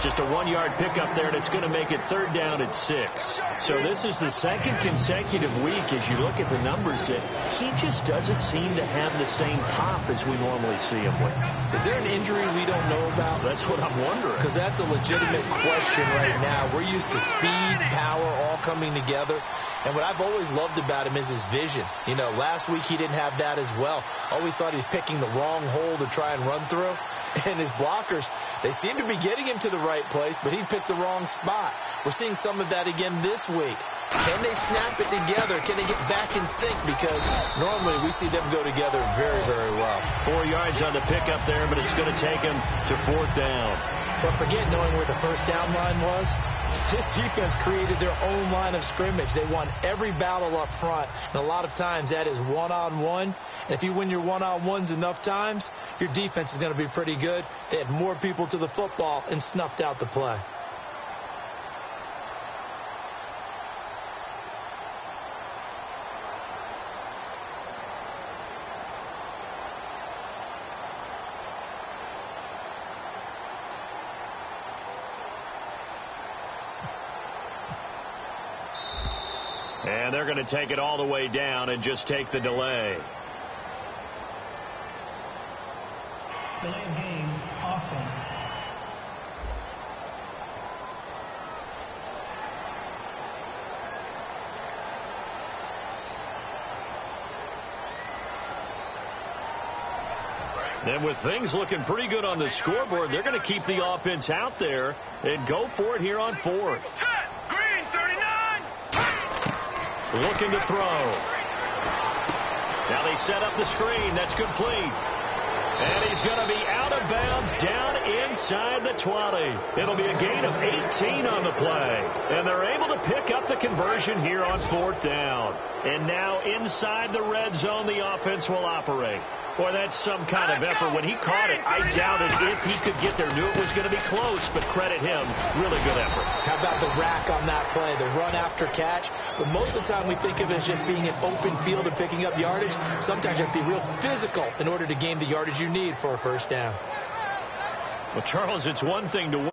Just a 1-yard pickup there, and it's going to make it 3rd down at 6. So this is the 2nd consecutive week, as you look at the numbers, that he just doesn't seem to have the same pop as we normally see him with. Is there an injury we don't know about? That's what I'm wondering. Because that's a legitimate question right now. We're used to speed, power, all coming together. And what I've always loved about him is his vision. You know, last week he didn't have that as well. Always thought he was picking picking the wrong hole to try and run through. And his blockers, they seem to be getting him to the right place, but he picked the wrong spot. We're seeing some of that again this week. Can they snap it together? Can they get back in sync? Because normally we see them go together very, very well. 4 yards on the pickup there, but it's going to take him to 4th down. But forget knowing where the first down line was. This defense created their own line of scrimmage. They won every battle up front, and a lot of times that is one-on-one. And if you win your one-on-ones enough times, your defense is going to be pretty good. They had more people to the football and snuffed out the play. And they're going to take it all the way down and just take the delay. Delay of game, offense. And with things looking pretty good on the scoreboard, they're going to keep the offense out there and go for it here on 4th. Green, 39. Looking to throw. Now they set up the screen. That's complete. And he's going to be out of bounds down inside the 20. It'll be a gain of 18 on the play. And they're able to pick up the conversion here on 4th down. And now inside the red zone, the offense will operate. Boy, that's some kind of effort. When he caught it, I doubted if he could get there. Knew it was going to be close, but credit him. Really good effort. How about the rack on that play, the run after catch? But most of the time we think of it as just being an open field and picking up yardage. Sometimes you have to be real physical in order to gain the yardage you need for a first down. Well, Charles, it's one thing to